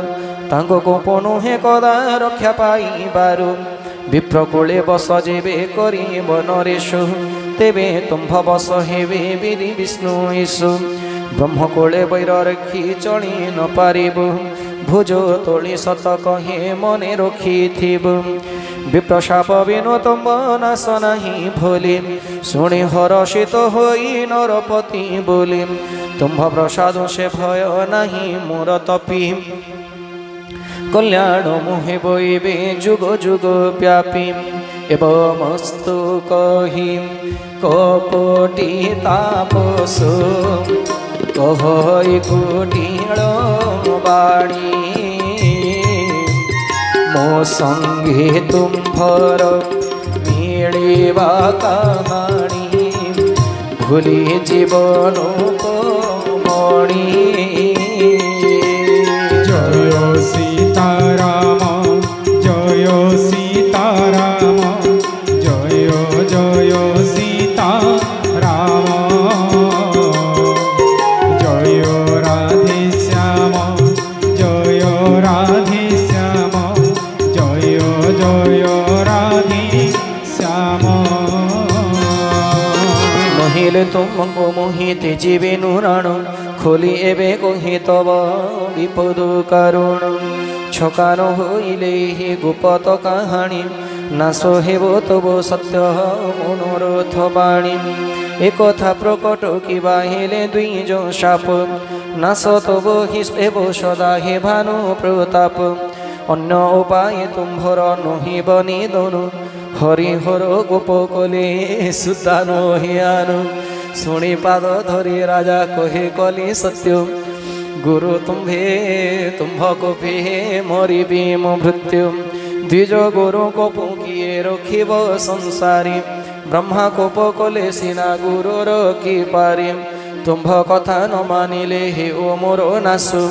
तांको गोपनु हे कदा रक्षा पाई बारु विप्रकूले बस जेबे करी नरेशु तेबे तुम्भ बस हेबे विधि विष्णु ईशु ब्रह्मकूले वैर रखी चली न पारिबु भुजो तोली सत कहे मने रखी थिबु विप्रशाप बिनु तुम्भ नाश नाही भोली शुणी हर्षित होई नरपति बोली तुम्भ प्रसाद से भय नाही मोर तपी कल्याण मुहे बोइबे जुग जुग व्यापी एवमस्तु कही कपटी तापसो कहई कुटिल बाणी मो संगे तुम्भर मिलिबा कहानी भूली जीवन मणि जय सीताराम जय सीताराम जय जय सीताराम जय राधेश्याम जय राधेश्याम जय जय राधेश्याम मोहिले तुमको मोहिते जीवे नुराण खोली एबे कहे तब विपद कारुण छकान होइले हे गोपत कहानी नाश हेब तब सत्य मनोरथ बाणी एक कथा प्रकट कि हेले द्विज शाप नाश तब हिस्व सदा हे भानु प्रताप अन्य उपाय तुम्भर नहिब निधनु हरिहर गोप कले सुतानो हियानु शुणी पाद धरी राजा कहे कली सत्य गुरु तुम्भे तुम्भ कोपे मरिबी मो मृत्यु द्विज गुरु कोप किए रखिब संसारी ब्रह्मा कोप कले सिना गुरु रखि पारि तुम्भ कथा न मानिले हे ओ मोर नासु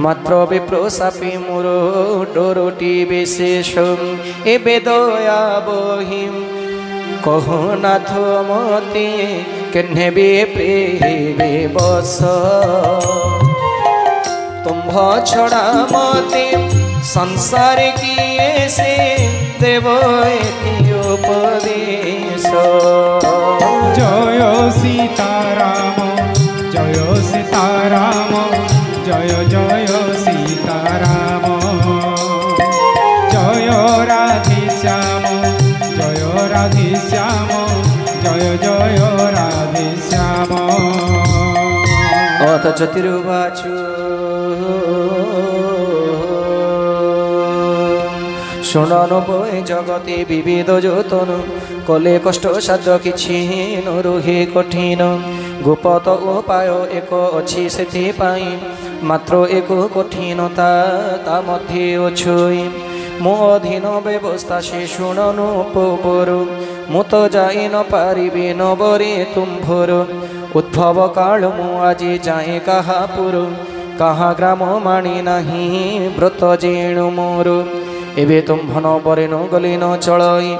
मात्र विप्र सापी मोर डोरटी विशेष एबे दया बहिम कहु नाथ मते केन्हे भी प्रेमे बस तुम्भ छड़ा मते संसार किए से देव उपदेश जय सीताराम जय सीताराम जय जय सीताराम जय राधेश्याम जय राधेश्याम जय जय राधेश्याम अथ चतुर्वाचु शुणनु बे जगते विविध जोतन कले कष्ट साध्य किछि न रुहे कठिन गोपत उपाय एक अछि सेथिपाई मात्र एक कठिनता ता मध्ये अछई मो अधीन व्यवस्था से शुणनु पोपरु मु तो जाई न पारिबे न बरे तुम्भर उद्भव काल मु आज जाए काहापुर कहा ग्राम माणी नाही व्रत जेणु मोर एबे तुम्भन बरे न गले न चलई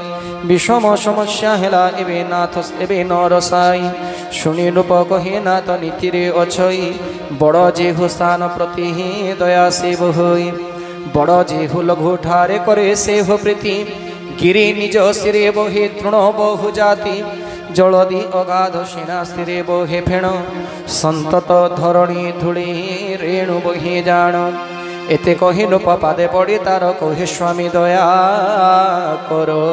विषम समस्या हेला एबे नाथ एबे न रसाई शुणी रूप कहे नाथ नीति रे अछई बड़ जेहु स्थान प्रति दया से बहई बड़ जेहु लघु ठारे करे से हो प्रीति गिरी निज सिरे बहे तृण बहु जाति जलदी अगाध सेना स्थिरे बहे फेण संतत धरणी धूली रेणु बहे जाण एते कही नृप पादे पड़ी तार कहे स्वामी दया करो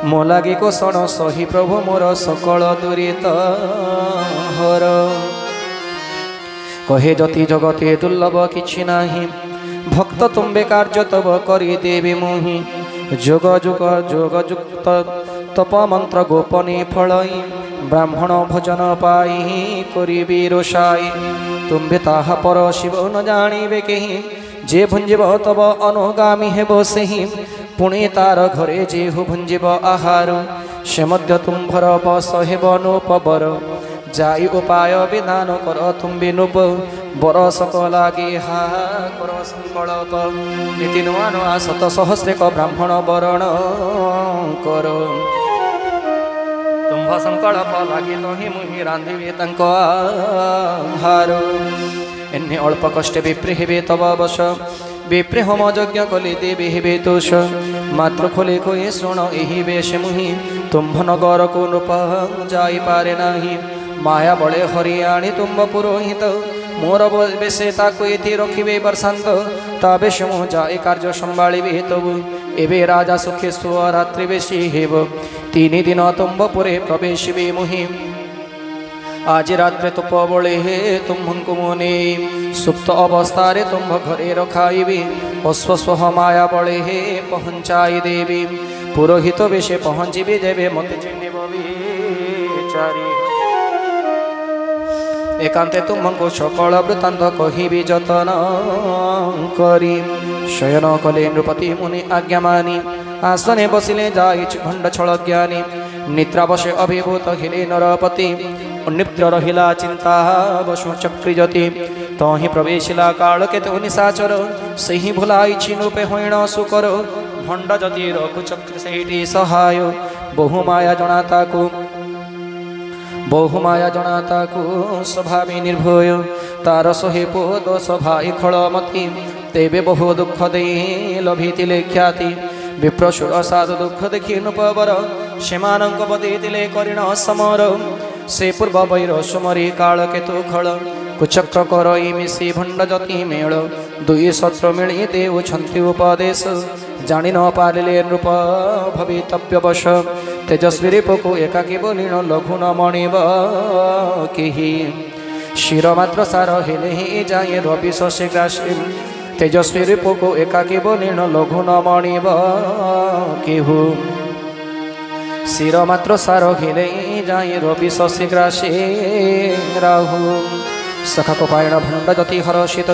मो लगे कोषण सही प्रभु मोर सकल दुरीत हर कहे जति जगते दुर्लभ किछि नाही भक्त तुम्बे कार्य तब करी देवी मोहि जोग जुग जोग जुक्त तप मंत्र गोपने फलई ब्राह्मण भजन पाई करी रोषाई तुम्बे ताहा पर शिव न जानिबे केहि जे भुंजिब तब अनुगामी हेब सेहि पुणे तार घरे जेहु भुंजिब आहार से मध्य तुम्भर बस हेब नोपबर जाई उपाय विधान कर तुम्बे नुप बर सकलागे हा कर संकल्प नीति नुआ नुआ शत सहस्रेक ब्राह्मण वरण कर तुम्भ संकल्प लागे तहि मुहि रांधिबे तांक आहार एने अल्प कष्ट विप्रे हेबे तब बस विप्रे होम यज्ञ कले देवी हेबे तोष मात्र खोले कोए शुण एहि बेश मुहि तुम्भ नगर को नृप जाई पारे नाही माया बड़े हरि आनी तुम्भ पुरोहित मोर बेशे ताकु एथि रखिबे बरसांत ता बेश मु जाए कार्य संभाळिबे तबु एबे राजा सुखे सुअ रात्रि बेशी हेब 3 दिन तुम्भ पुरे प्रवेशिबे मुहि आज रात्रे तुप बड़े हे तुम्भंकु मुने सुप्त अवस्थारे तुम्भ घरे रखाइबी अश्वस्वह माया बड़े हे पहुँचाई देवी पुरोहित बेशे पहुँचबी जेबे मते चिन्हिब विचारी एकांते तुम्भंकु सकल वृत्तांत कहिबी जतन करी शयन कले नृपति मुनि आज्ञा मानी आसने बसिले जाई भंड छल ज्ञानी निद्रावशे अभिभूत हिले नरपति निद्र रहिला चिंता बसु चक्रिजति तहि प्रवेशिला काल केतु निशाचर सही भुलाई छिनुपे होइण सुकर भंड जदि रघु चक्र सेठी सहाय बहुमाया जनाताकु स्वभावी निर्भय तार सहे पोद सभाई खड़मती तेबे बहु दुख दे लभितिले ख्याति विप्रसुर साधु दुख देखि नुपवर सेमानंक बदेतिले करिण समर से पूर्व वैर सुमरी काल केतु खल कुचक्र करई मिशी भंड जति मेल दुई शत्रु मिली देउछन्ति उपदेश जानि न पारिले नृप भवितव्यवश तेजस्वी रिपुको एकाकी बलिन लघु न मणिब केहि शिर मात्र सार हेले ही जाए रवि शशि ग्रासी तेजस्वी रिपुको एकाकी बलिन लघु न मणिब केहु शिर मात्र सार हेले जाए रवि शशि ग्रासी राहु सखा को पायण भंड जति हर्षित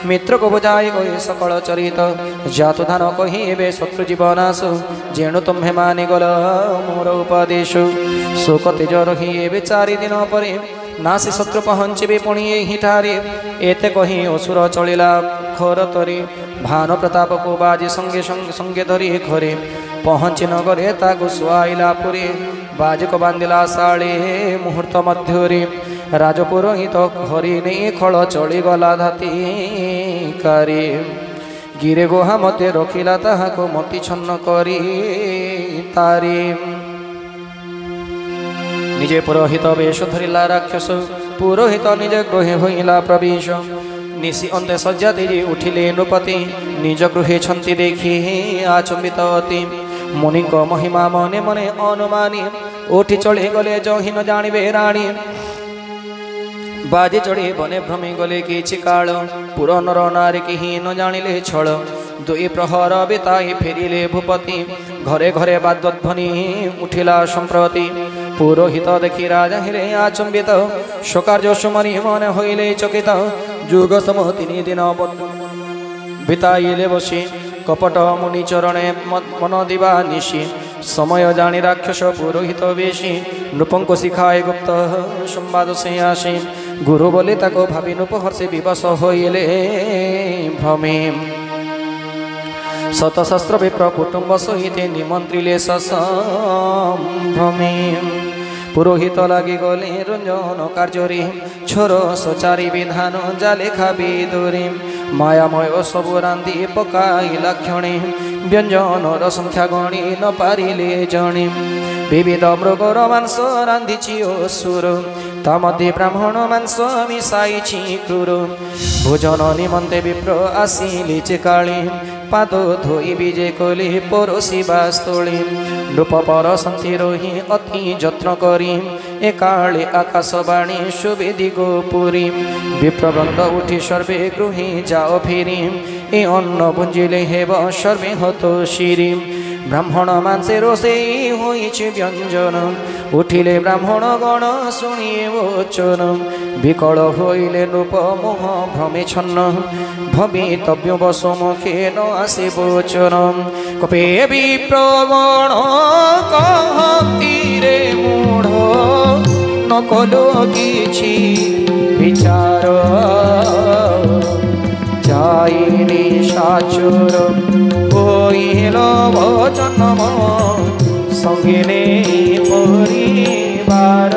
मित्र को बुझाई गए सकल चरित जातु धान कही एवं शत्रु जीवनाश जेणु तुम्हें मानि गल मोर उपदेश शोक तेज रही एवं 4 दिन पर नासी शत्रु पहुँचे पुणी हिठारे एते कही असुर चलिला खर तरी भानु प्रताप को बाजी संगे संगे धरी घरे ପହଞ୍ଚି ନଗରେ ତାକୁ ଶୁଆଇଲା ପୁରୀ ବାଜକ ବାନ୍ଧିଲା ଶାଳେ ମୁହୂର୍ତ୍ତ ମଧ୍ୟରେ ରାଜପୁରୋହିତ ହରି ନେଇ ଖଳ ଚଳିଗଲା ଧାତିକାରୀ ଗିରେ ଗୁହା ମତେ ରଖିଲା ତାହାକୁ ମତି ଛନ୍ନ କରି ତାରି ନିଜେ ପୁରୋହିତ ବେଶ ଧରିଲା ରାକ୍ଷସ ପୁରୋହିତ ନିଜ ଗୃହେ ହୋଇଲା ପ୍ରବେଶ ନିଶି ଅନ୍ତେ ଶଯ୍ୟା ଦେଇ ଉଠିଲେ ନୃପତି ନିଜ ଗୃହେ ଛନ୍ତି ଦେଖି ଆଚମ୍ବିତ ଅତି ମୁନିଙ୍କ ମହିମା ମନେ ମନେ ଅନୁମାନି ଉଠି ଚଳି ଗଲେ ଯହିନ ଜାଣିବେ ରାଣୀ ବାଜି ଚଢ଼ି ବନେ ଭ୍ରମି ଗଲେ କିଛି କାଳ ପୁର ନର ନାରୀ କେହି ନ ଜାଣିଲେ ଛଳ ଦୁଇ ପ୍ରହର ବିତାଇ ଫେରିଲେ ଭୂପତି ଘରେ ଘରେ ବାଦ୍ଧ୍ୱନି ଉଠିଲା ସମ୍ପ୍ରତି ପୁରୋହିତ ଦେଖି ରାଜା ହେଲେ ଆଚମ୍ବିତ ଶୋକାର୍ଯ୍ୟ ସୁମନି ମନେ ହୋଇଲେ ଚକିତ ଯୁଗ ସମ 3 ଦିନ ବିତାଇଲେ ବସି କପଟ ମୁନି ଚରଣେ ମନ ଦିବା ନିଶି ସମୟ ଜାଣି ରାକ୍ଷସ ପୁରୋହିତ ବେଶୀ ନୃପଙ୍କୁ ଶିଖାଏ ଗୁପ୍ତ ସମ୍ବାଦ ସେ ଆସି ଗୁରୁ ବୋଲି ତାକୁ ଭାବି ନୃପ ହର୍ଷି ବିବଶ ହୋଇଲେ ଭ୍ରମେ ଶତଶସ୍ତ୍ର ବିପ୍ର କୁଟୁମ୍ବ ସହିତ ନିମନ୍ତ୍ରିଲେ ସମ୍ଭ୍ରମେ ପୁରୋହିତ ଲାଗିଗଲେ ରଞ୍ଜନ କାର୍ଯ୍ୟରେ ଛୋର ସଚାରି ବିଧାନ ଜାଲେ ଖାବି ଦୂରେ ମାୟାମୟ ସବୁ ରାନ୍ଧି ପକାଇଲା କ୍ଷଣେ ବ୍ୟଞ୍ଜନର ସଂଖ୍ୟା ଗଣି ନ ପାରିଲେ ଜଣେ ବିବିଧ ମୃଗର ମାଂସ ରାନ୍ଧିଛି ଅସୁର ତା ମଧ୍ୟରେ ବ୍ରାହ୍ମଣ ମାଂସ ମିଶାଇଛି କ୍ରୂର ଭୋଜନ ନିମନ୍ତେ ବିପ୍ର ଆସିଲେ ଯେ କାଳେ ପାଦ ଧୋଇ ବିଜେ କଲେ ପରୋଷିବା ସ୍ଥଳୀ ନୃପ ପରସନ୍ତି ରହି ଅତି ଯତ୍ନ କରି ଏକାଳେ ଆକାଶବାଣୀ ଶୁଭେ ଦିଗ ପୁରୀ ବିପ୍ରବୃନ୍ଦ ଉଠି ସର୍ବେ ଗୃହେ ଯାଅ ଫେରି ଏ ଅନ୍ନ ବୁଞ୍ଜିଲେ ହେବ ସର୍ବେ ହତ ଶିରି ବ୍ରାହ୍ମଣ ମାଂସେ ରୋଷେଇ ହୋଇଛି ବ୍ୟଞ୍ଜନ ଉଠିଲେ ବ୍ରାହ୍ମଣ ଗଣ ଶୁଣିଏ ବଚନ ବିକଳ ହୋଇଲେ ନୃପ ମୋହ ଭ୍ରମେ ଛନ୍ନ ଭବିତବ୍ୟ ବସ ମୁଖେ ନ ଆସେ ବଚନ କପେ ବିପ୍ରଗଣ କହନ୍ତିରେ ମୂଢ଼ ନ କଲୁ କିଛି ବିଚାର যাইনি সাচুর হইল ভজনম সঙ্গে নেই পরিবার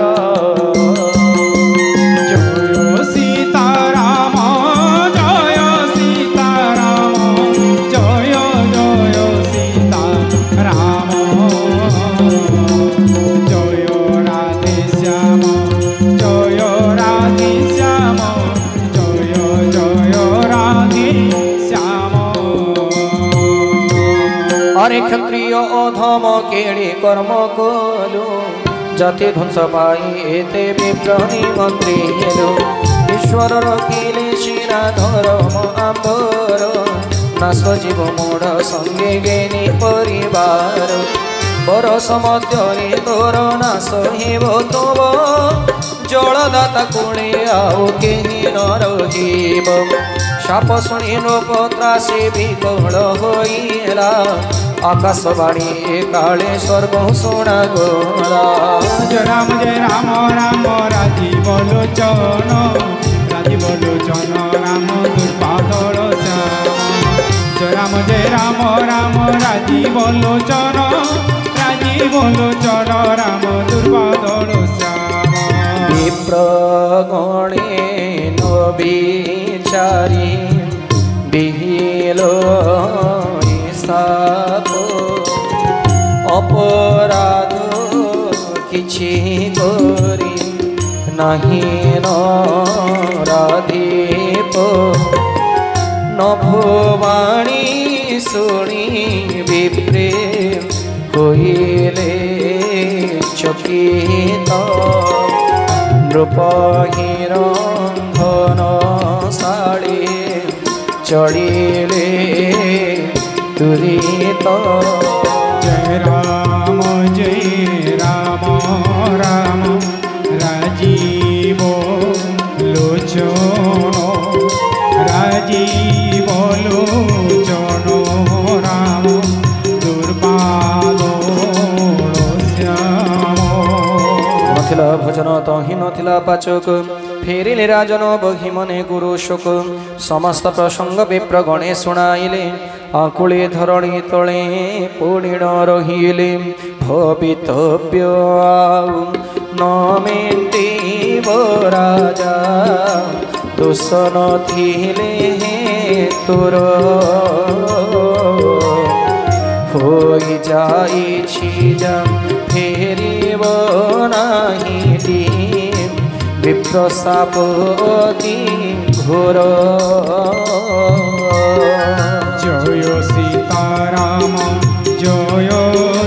জয় সীতারাম জয় সীতারাম জয় জয় সীতারাম জয় রাধে শ্যাম জয় রাধে শ্যাম জয় জয় রাধে শ্যাম अरे क्षत्रिय अधम केड़ी कर्म कलु जाति ध्वंस पाई एते विप्रणी मंत्री हेलो ईश्वर रखिले शिरा धर्म आंबर नाश जीव मोड़ संगे गेनी परिवार बरस मध्य तोर नाश हेब तब जलदाता कोणे आउ केही न रहिब शाप शुणी नृपत्रासी विकल होइला आकाशवाणी काले स्वर्ग शुणा गला जय राम राम राजीव लोचन राम दुर्बादल श्याम जय राम राम राजीव लोचन राम दुर्बादल श्याम विप्रगणे नबिचारी बिहिलो अपराध किछि करी नहीं न राधीप न भवानी शुणी विप्रे होइले चकित नृपहिरंधन शाळे चढ़िले दुरित जय राम राम राजीव लोचन राम दुर्बादल श्याम नथिला भोजन तहि नथिला पाचक फेरिले राजन बही मने गुरु शोक समस्त प्रसंग विप्र गणे शुणाइले आकुले धरणी तले पुणी न रहिले भवितव्य आउ न मेटिब राजा दोष नथिले तोर होई जाइछि जम फेरिब नाही विप्र सापति घोर जय सीताराम जय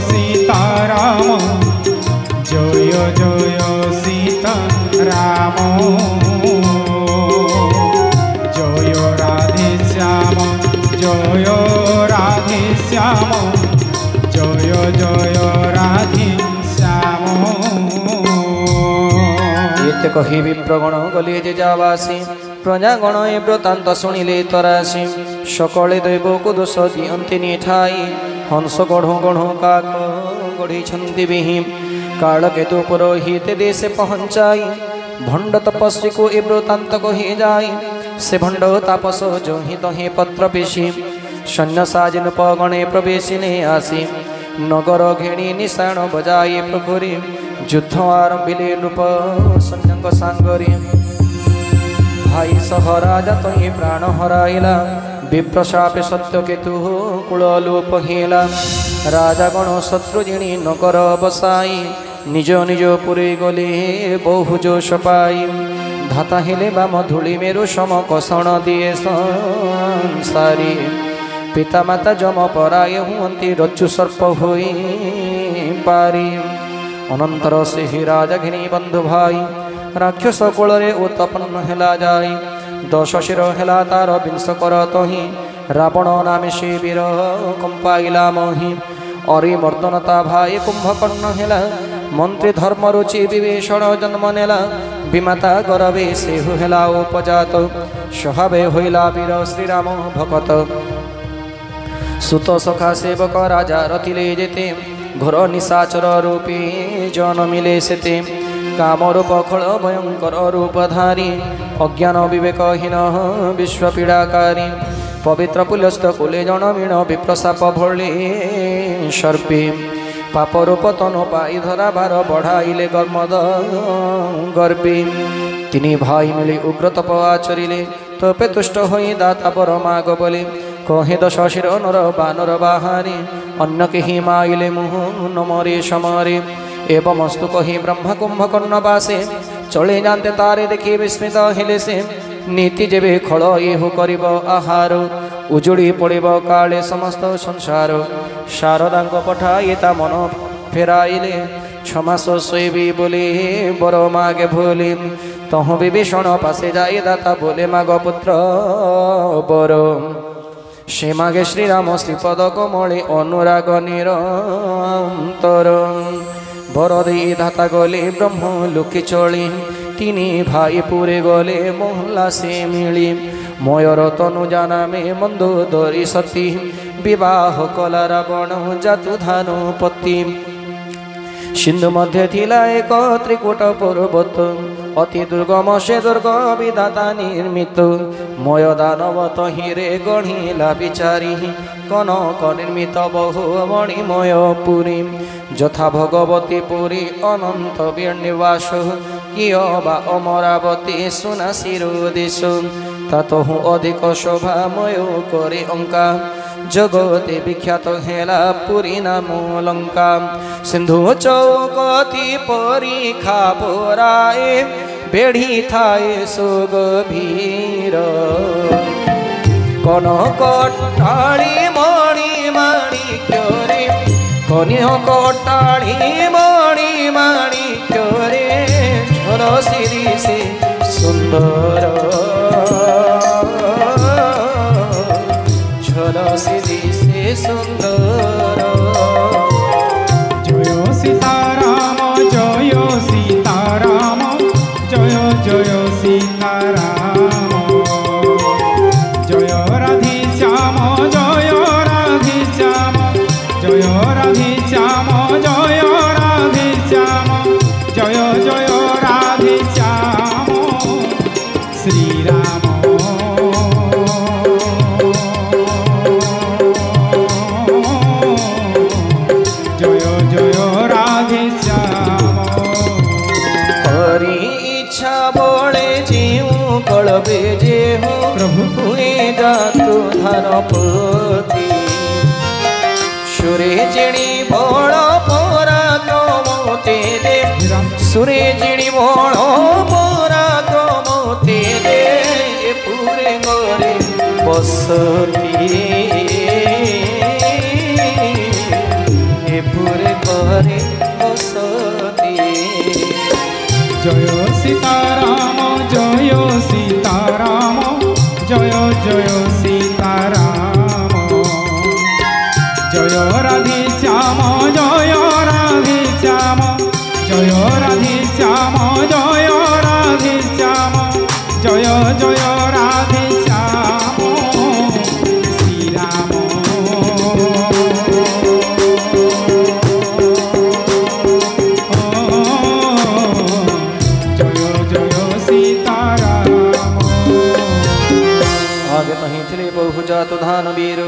सीताराम जय जय सीताराम जय राधे श्याम जय राधे श्याम जय जय राधे श्याम एते कहि विप्रगण गले जे जावासी प्रजागण ए व्रतांत शुणिले तरासी सकले दैवको दोष दियंतिनि ठाई हंस गढ़ गढ़ काक गढ़ी छंदी बिहि कालकेतु पुरोहित देश पहुँचाई भंड तपस्वी को ए व्रतांत कहि जाई से भंड तापस जो हि तहे पत्र पेशी सैन्य साजिन पगणे प्रवेशिने आसी नगर घेणी निशाण बजाई प्रखरी युद्ध आरंभिले नृप सैन्यक सांगरी भाई सह राजा तही प्राण हराइला विप्रशापे सत्यकेतु कूल लोप हेला राजा गण शत्रु जिणी नगर बसाई निज निज पुरे गले बहु जोश पाई धाता हेले बाम धूली मेरु सम कषण दिए संसारी पिता माता जम पराय हुंती रज्जु सर्प होई पारी अनंतर से ही राजा घिनी बंधु भाई राक्षस कूଳରେ उत्पन्न हेला जाई दश शिर हेला तार विंश कर तही रावण नामे से वीर कंपाइला मही अरिमर्दनता भाई कुंभकर्ण हेला मंत्री धर्म रुचि विभीषण जन्म नेला विमाता गरवे से हेला उपजात स्वभावे होइला वीर श्रीराम भकत सुत सखा सेवक राजा रतिले जेते घोर निशाचर रूपी जनमिले सेते काम रूप खल भयंकर रूपधारी अज्ञान विवेकहीन विश्व पीड़ाकारी पवित्र पुलस्त कुले जनमीण विप्रशाप भोले सर्पे पाप रूप तनु पाई धरा भार बढ़ाइले गर्मद गर्पे तिनी भाई मिली उग्र तप आचरिले तपे तुष्ट होई दाता बर माग बोले कहे दश शिर नर बानर बाहारी अन्न केहि माइले मुह नमरे समरे एवमस्तु कही ब्रह्म कुंभकर्ण बासे चले जानते तारे देखी विस्मित हेले से नीति जेबे खल एहु करिब आहार उजुड़ी पड़िब काले समस्त संसार शारदा पठाई ता मन फेराइले क्षमास शोबी बोले बर मागे भोले तहु विभीषण पासे जाई दाता बोले माग पुत्र बर से मागे श्रीराम श्रीपद कमले अनुराग निरंतर बर दे धाता गले ब्रह्म लोके चली तिनी भाई पूरे गले मोहल्ला से मिली मयर तनु जाना में मंदोदरी सती विवाह कला रावण जातु धानु पति सिंधु मध्य थिला एक त्रिकूट पर्वत अति दुर्गम से दुर्ग विधाता निर्मित मय दानव तहिरे गढ़िला विचारी कनक निर्मित बहु मणिमय पुरी यथा भगवती पुरी अनंत वीरनिवास किय बा अमरावती सुना शिरोदेश ततहु अधिक शोभामय करे अंका जगते विख्यात हेला पुरी नाम लंका सिंधु चौकती परीखा पोराए बेढ़ी थाए सुगभीर कनक टाड़ी मणि माणिक्योरे कनक टाड़ी मणि माणिक्योरे झल सिरी से सुंदर झल सिरी से सुंदर जय सीताराम जय सीताराम जय जय सीताराम जय राधे श्याम जय राधे श्याम जय राधे श्याम जय राधे श्याम जय जय बोले जीव कलबे जे हो प्रभु हुए जातु धनपति सुरे जिणी बड़ पराक्रम तेरे सुरे जिणी बड़ पराक्रम तेरे पूरे गरे बसती पूरे गरे बसती जय सीताराम जय सीताराम जय जय सीताराम जय राधे श्याम जय राधे श्याम जय राधे श्याम जय राधे श्याम जय जय राधे श्याम श्री राम आगे नहीं थे बहु जात धान वीर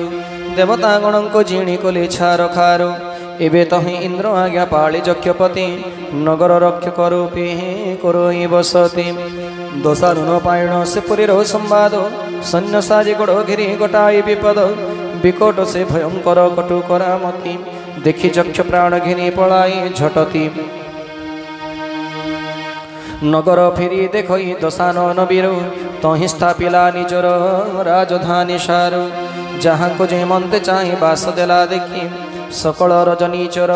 देवता गण को जीणी कोले छार खारो एबे तही इंद्र आज्ञा पाले जक्षपति नगर रक्षक रूपी करो बसती दोषारु न पायण से पुरी रो संवाद सैन्य साजी गड़ घिरी गोटाई विपद विकट से भयंकर कटु करामती देखी चक्ष प्राण घिनी पलाई झटती नगर फेरी देखई दशानन वीर तही स्थापिला निजर राजधानी सारू जहाँ को जे मनते चाहे बास देला देखी सकल रजनीचर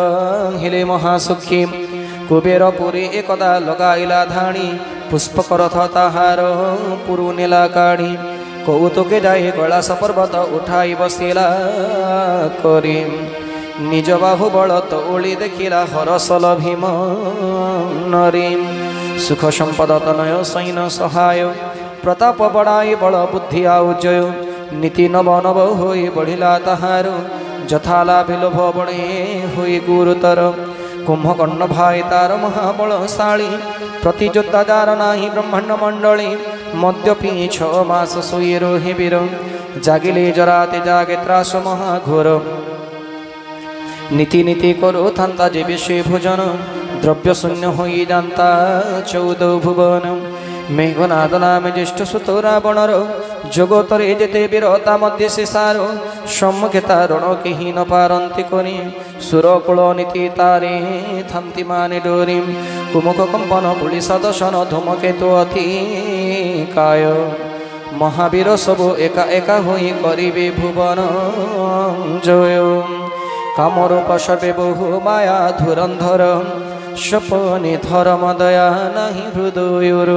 हेले महासुखी कुबेर पुरी एकदा लगाइला धाणी पुष्पकर ताहार पुरु नेला काढ़ी कौतुके जाए कैलास पर्वत उठाई बसिला करी निज बाहु बल तोली देखिला हरसल भीम नरी सुख संपद तनय सैन सहाय प्रताप बड़ाई बल बुद्धि आउजय नीति नव नव होई बढ़िला ताहार जथाला विलोभ बणे होई गुरुतर कुंभकर्ण भाई तार महाबलशाली प्रतियोद्धा जार नाही ब्रह्मांड मंडली मद्यपी 6 मास सोई रोहि वीर जागिले जराते जागे त्रास महाघोर नीति नीति करो थांता जे विषय भोजन द्रव्य शून्य होई जानता 14 भुवन मेघनाद नाम ज्येष्ठ सुत रावणर जगतरे जेते वीरता मध्य से सारो सम्मुखे तारण केही न पारंती करी सुरकुल नीति तारे थांती माने डोरी कुमुख कंपन पुलिस दशन धूमकेतु अति काय महावीर सबु एका एका होई करिबे भुवन जय कामरूप सवे बहु माया धुरंधर सपने धर्म दया नहीं हृदयर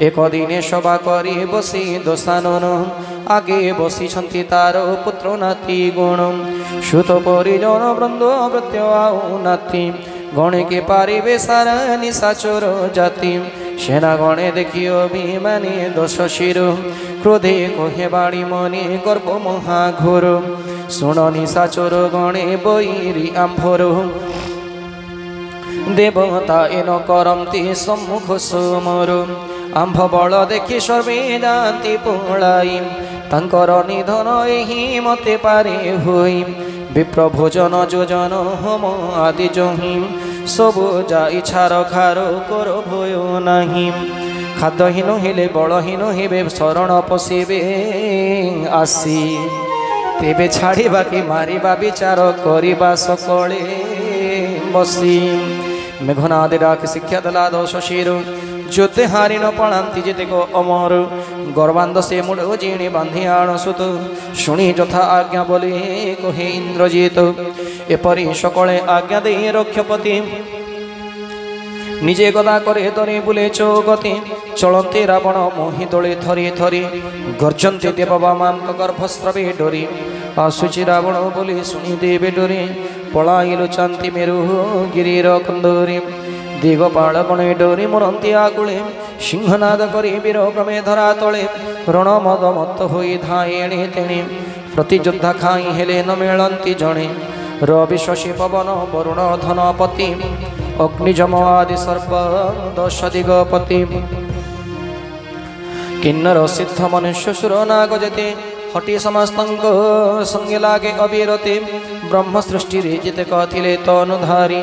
एक दिने सभा करी बसी दशानन आगे बसी तार पुत्र नाती गुण सुत परिजन वृंद वृत्य आउ नाती गणे के पारिबे सारा निशाचर जाति सेना गणे देखी अभिमानी 10 शिर क्रोधे कहे बाणी मने गर्भ महाघोर शुण निशाचर गणे बैरी आंभर देवता एन करती सम्मुख सोमर आंभ बल देखी सर्वे जाती पलाई तांकर निधन एही मते पारे होई विप्र भोजन योजन होम आदि जही सबु जाई छार खार कर भय नाही खाद्यहीन हेले बलहीन हेबे शरण पशिबे आसी तेबे छाड़िबा कि मारिबा विचार करिबा सकले बसी मेघनाद डाक शिक्षा दला 10 शिर जोते हारी न पणांती जेते को अमर गर्वांध से मुड़ जीणी बांधी आण सुत शुणी यथा आज्ञा बोले कहे इंद्रजित एपरी सकले आज्ञा दे रक्षपति निजे गदा करे तरे बुले चौगति चलते रावण मोहि दले थरी थरी गर्जन्ते देवबा माम गर्भस्रवे डोरी आसुचि रावण बोले शुणी देवे डोरी पलाइलु चांति मेरु गिरीर कंदोरी दिगपाल गणे डोरी मुरंती आकुले सिंहनाद करी वीर प्रमे धरा तले रण मद मत होई धाएणे तेणे प्रतियोद्धा खाई हेले न मेलंती जणे रवि शशि पवन वरुण धनपति अग्निजम आदि सर्प 10 दिगपति किन्नर सिद्ध मनुष्य सुर नाग जेते हटी समस्त संगे लागे अविरति ब्रह्म सृष्टि जेते कथिले तनुधारी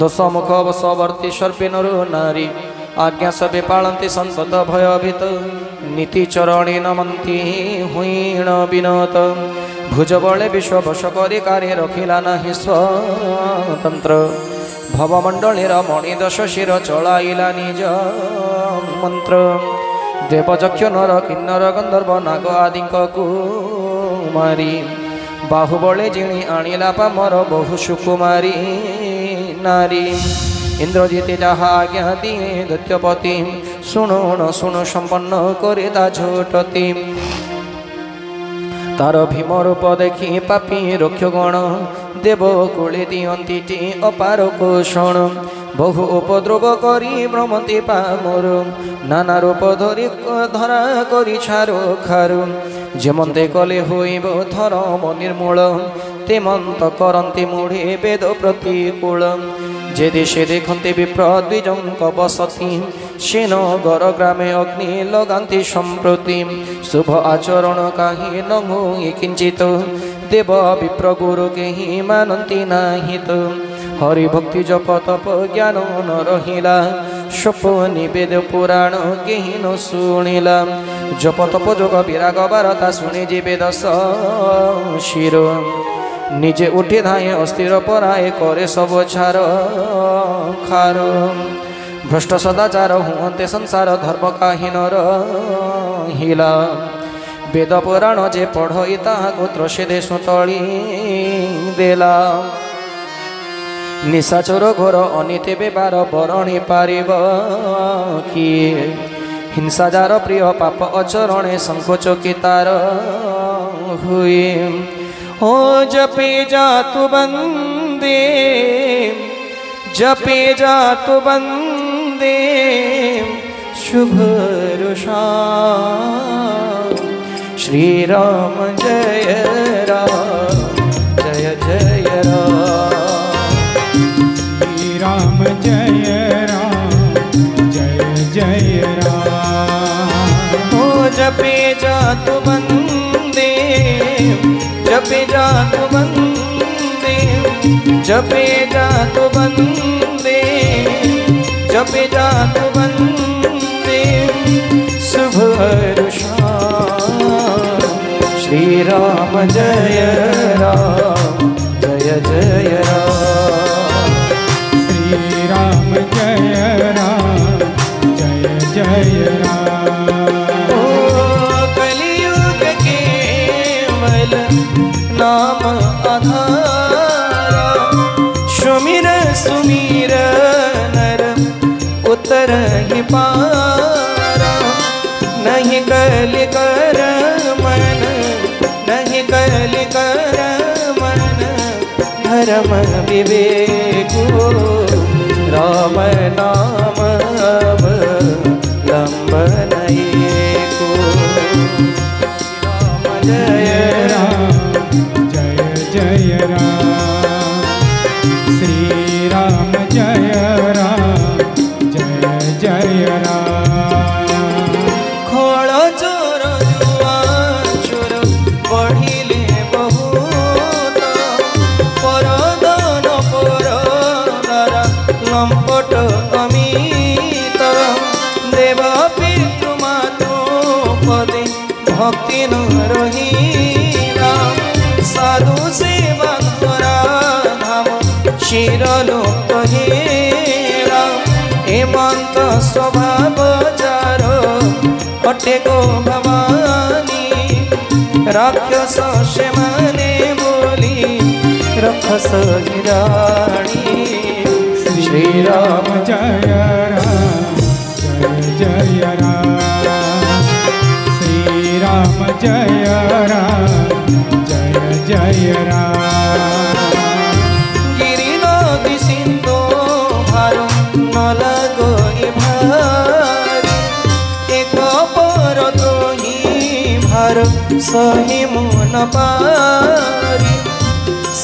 10 मुख वशवर्ती सर्पे नर नारी आज्ञा सबे पालती संतत भयभीत नीति चरणे नमंती हुईण विनोत भुज बले विश्व वश करी कार्य रखिला नाही स्वतंत्र भवमंडलीर मणिदश शिर चलाइला निज मंत्र देवचक्ष नर किन्नर गंधर्व नाग आदि कुमारी बाहुबले जिणी आनिला पामर बहु सुकुमारी नारी इंद्रजित जहा आज्ञा दिए दैत्यपति शुणु न शुणु संपन्न करे ता झोटती तार भीम रूप देखी पापी रक्षगण देव कूले दियंती अपार कोषण बहु उपद्रव करी भ्रमती पामर नाना रूप धरी धरा करी छारो खारु जेमंते कले होइब धर्म निर्मूल तेमंत करंती मुढ़े वेद प्रतिकूल जे देशे देखते विप्र द्विजंक बसती से नगर ग्रामे अग्नि लगाती संप्रति शुभ आचरण कहीं न हुई किंचित देव विप्र गुरु के ही मानती नाही तो हरिभक्ति जप तप ज्ञान न रहिला स्वप्नि वेद पुराण केही न शुणिला जप तप जोग विराग बारता शुणी जीवे दश शिर निजे उठी धाए अस्थिर पराए करे सब छार खार भ्रष्ट सदाचार हुंते संसार धर्म काही न रहिला वेद पुराण जे पढ़ई ताहाको त्रसे सुतली देला निशाचर घोर अनिते बेबार बरणी पारिब किए हिंसा जार प्रिय पाप अचरणे संकोच की तार हुए हो जपे जातु बंदे जपे जातु बंदे शुभ रुषा श्री राम जय जय जय श्री राम जय जय हो जपे जातु बंदे जपे जातु बंदे जपे जातु बंदे जपे जातु बंदे शुभ रुषा श्री राम जय जय जय श्री राम जय जय कलियुग केवल नाम आधारा सुमिर सुमिर नर उतर ही पारा नहीं कल कर मन नहीं कल कर मन धर्म विवेको राम नाम लंबन को राम जय जय श्री राम जय जय खोल चोर जुआ चोर बढ़िले बहुत परदन परदारा लंपट अमित देव पितृ मातृ पदे भक्ति न रहिला साधु सेवा करा धाम शिरलोक हेला हेमंत स्वभाव चार हटे को भवानी राक्षस से माने बोली रखस हिराणी श्री राम जय जय श्री राम जय जय गिरि नदी सिंधु भार न लगो भारी एक पर तो ही भार सही मन पारी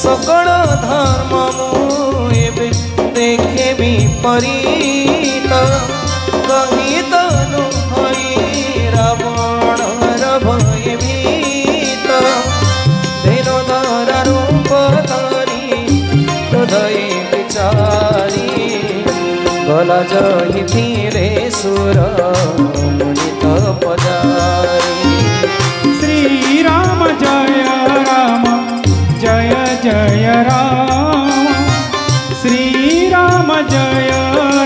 सकल धर्म मुझे देखे विपरीत कही तनु हई रावण भय भीत धेनु धरा रूप धरी हृदय विचारी भला जही फिरे सुर मुनि पजारी। श्री राम जय राम जय जय राम। श्री राम जय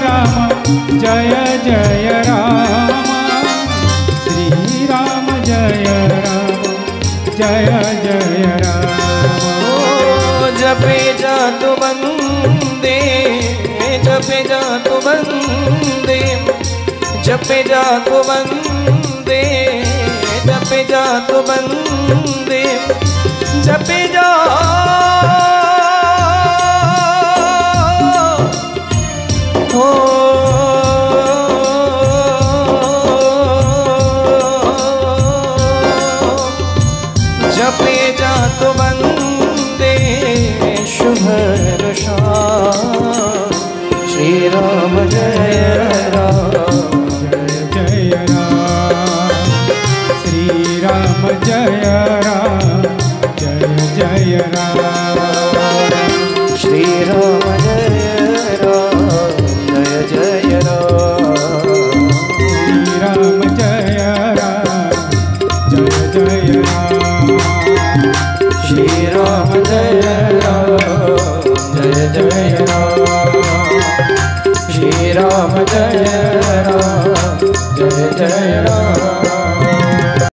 राम जय जय राम। श्री राम जय राम जय जय राम। जपे जातु बंदे जपे जातु बंदे जपे जातु बंदे जपे जातु बंदे जपे जा जपे जातु बंदे शुभ श्री राम जय राम जय जय राम। श्री राम जय राम जय जय राम। श्री राम जय राम जय जय राम। श्री राम जय राम जय जय राम। श्री राम जय राम जय जय राम।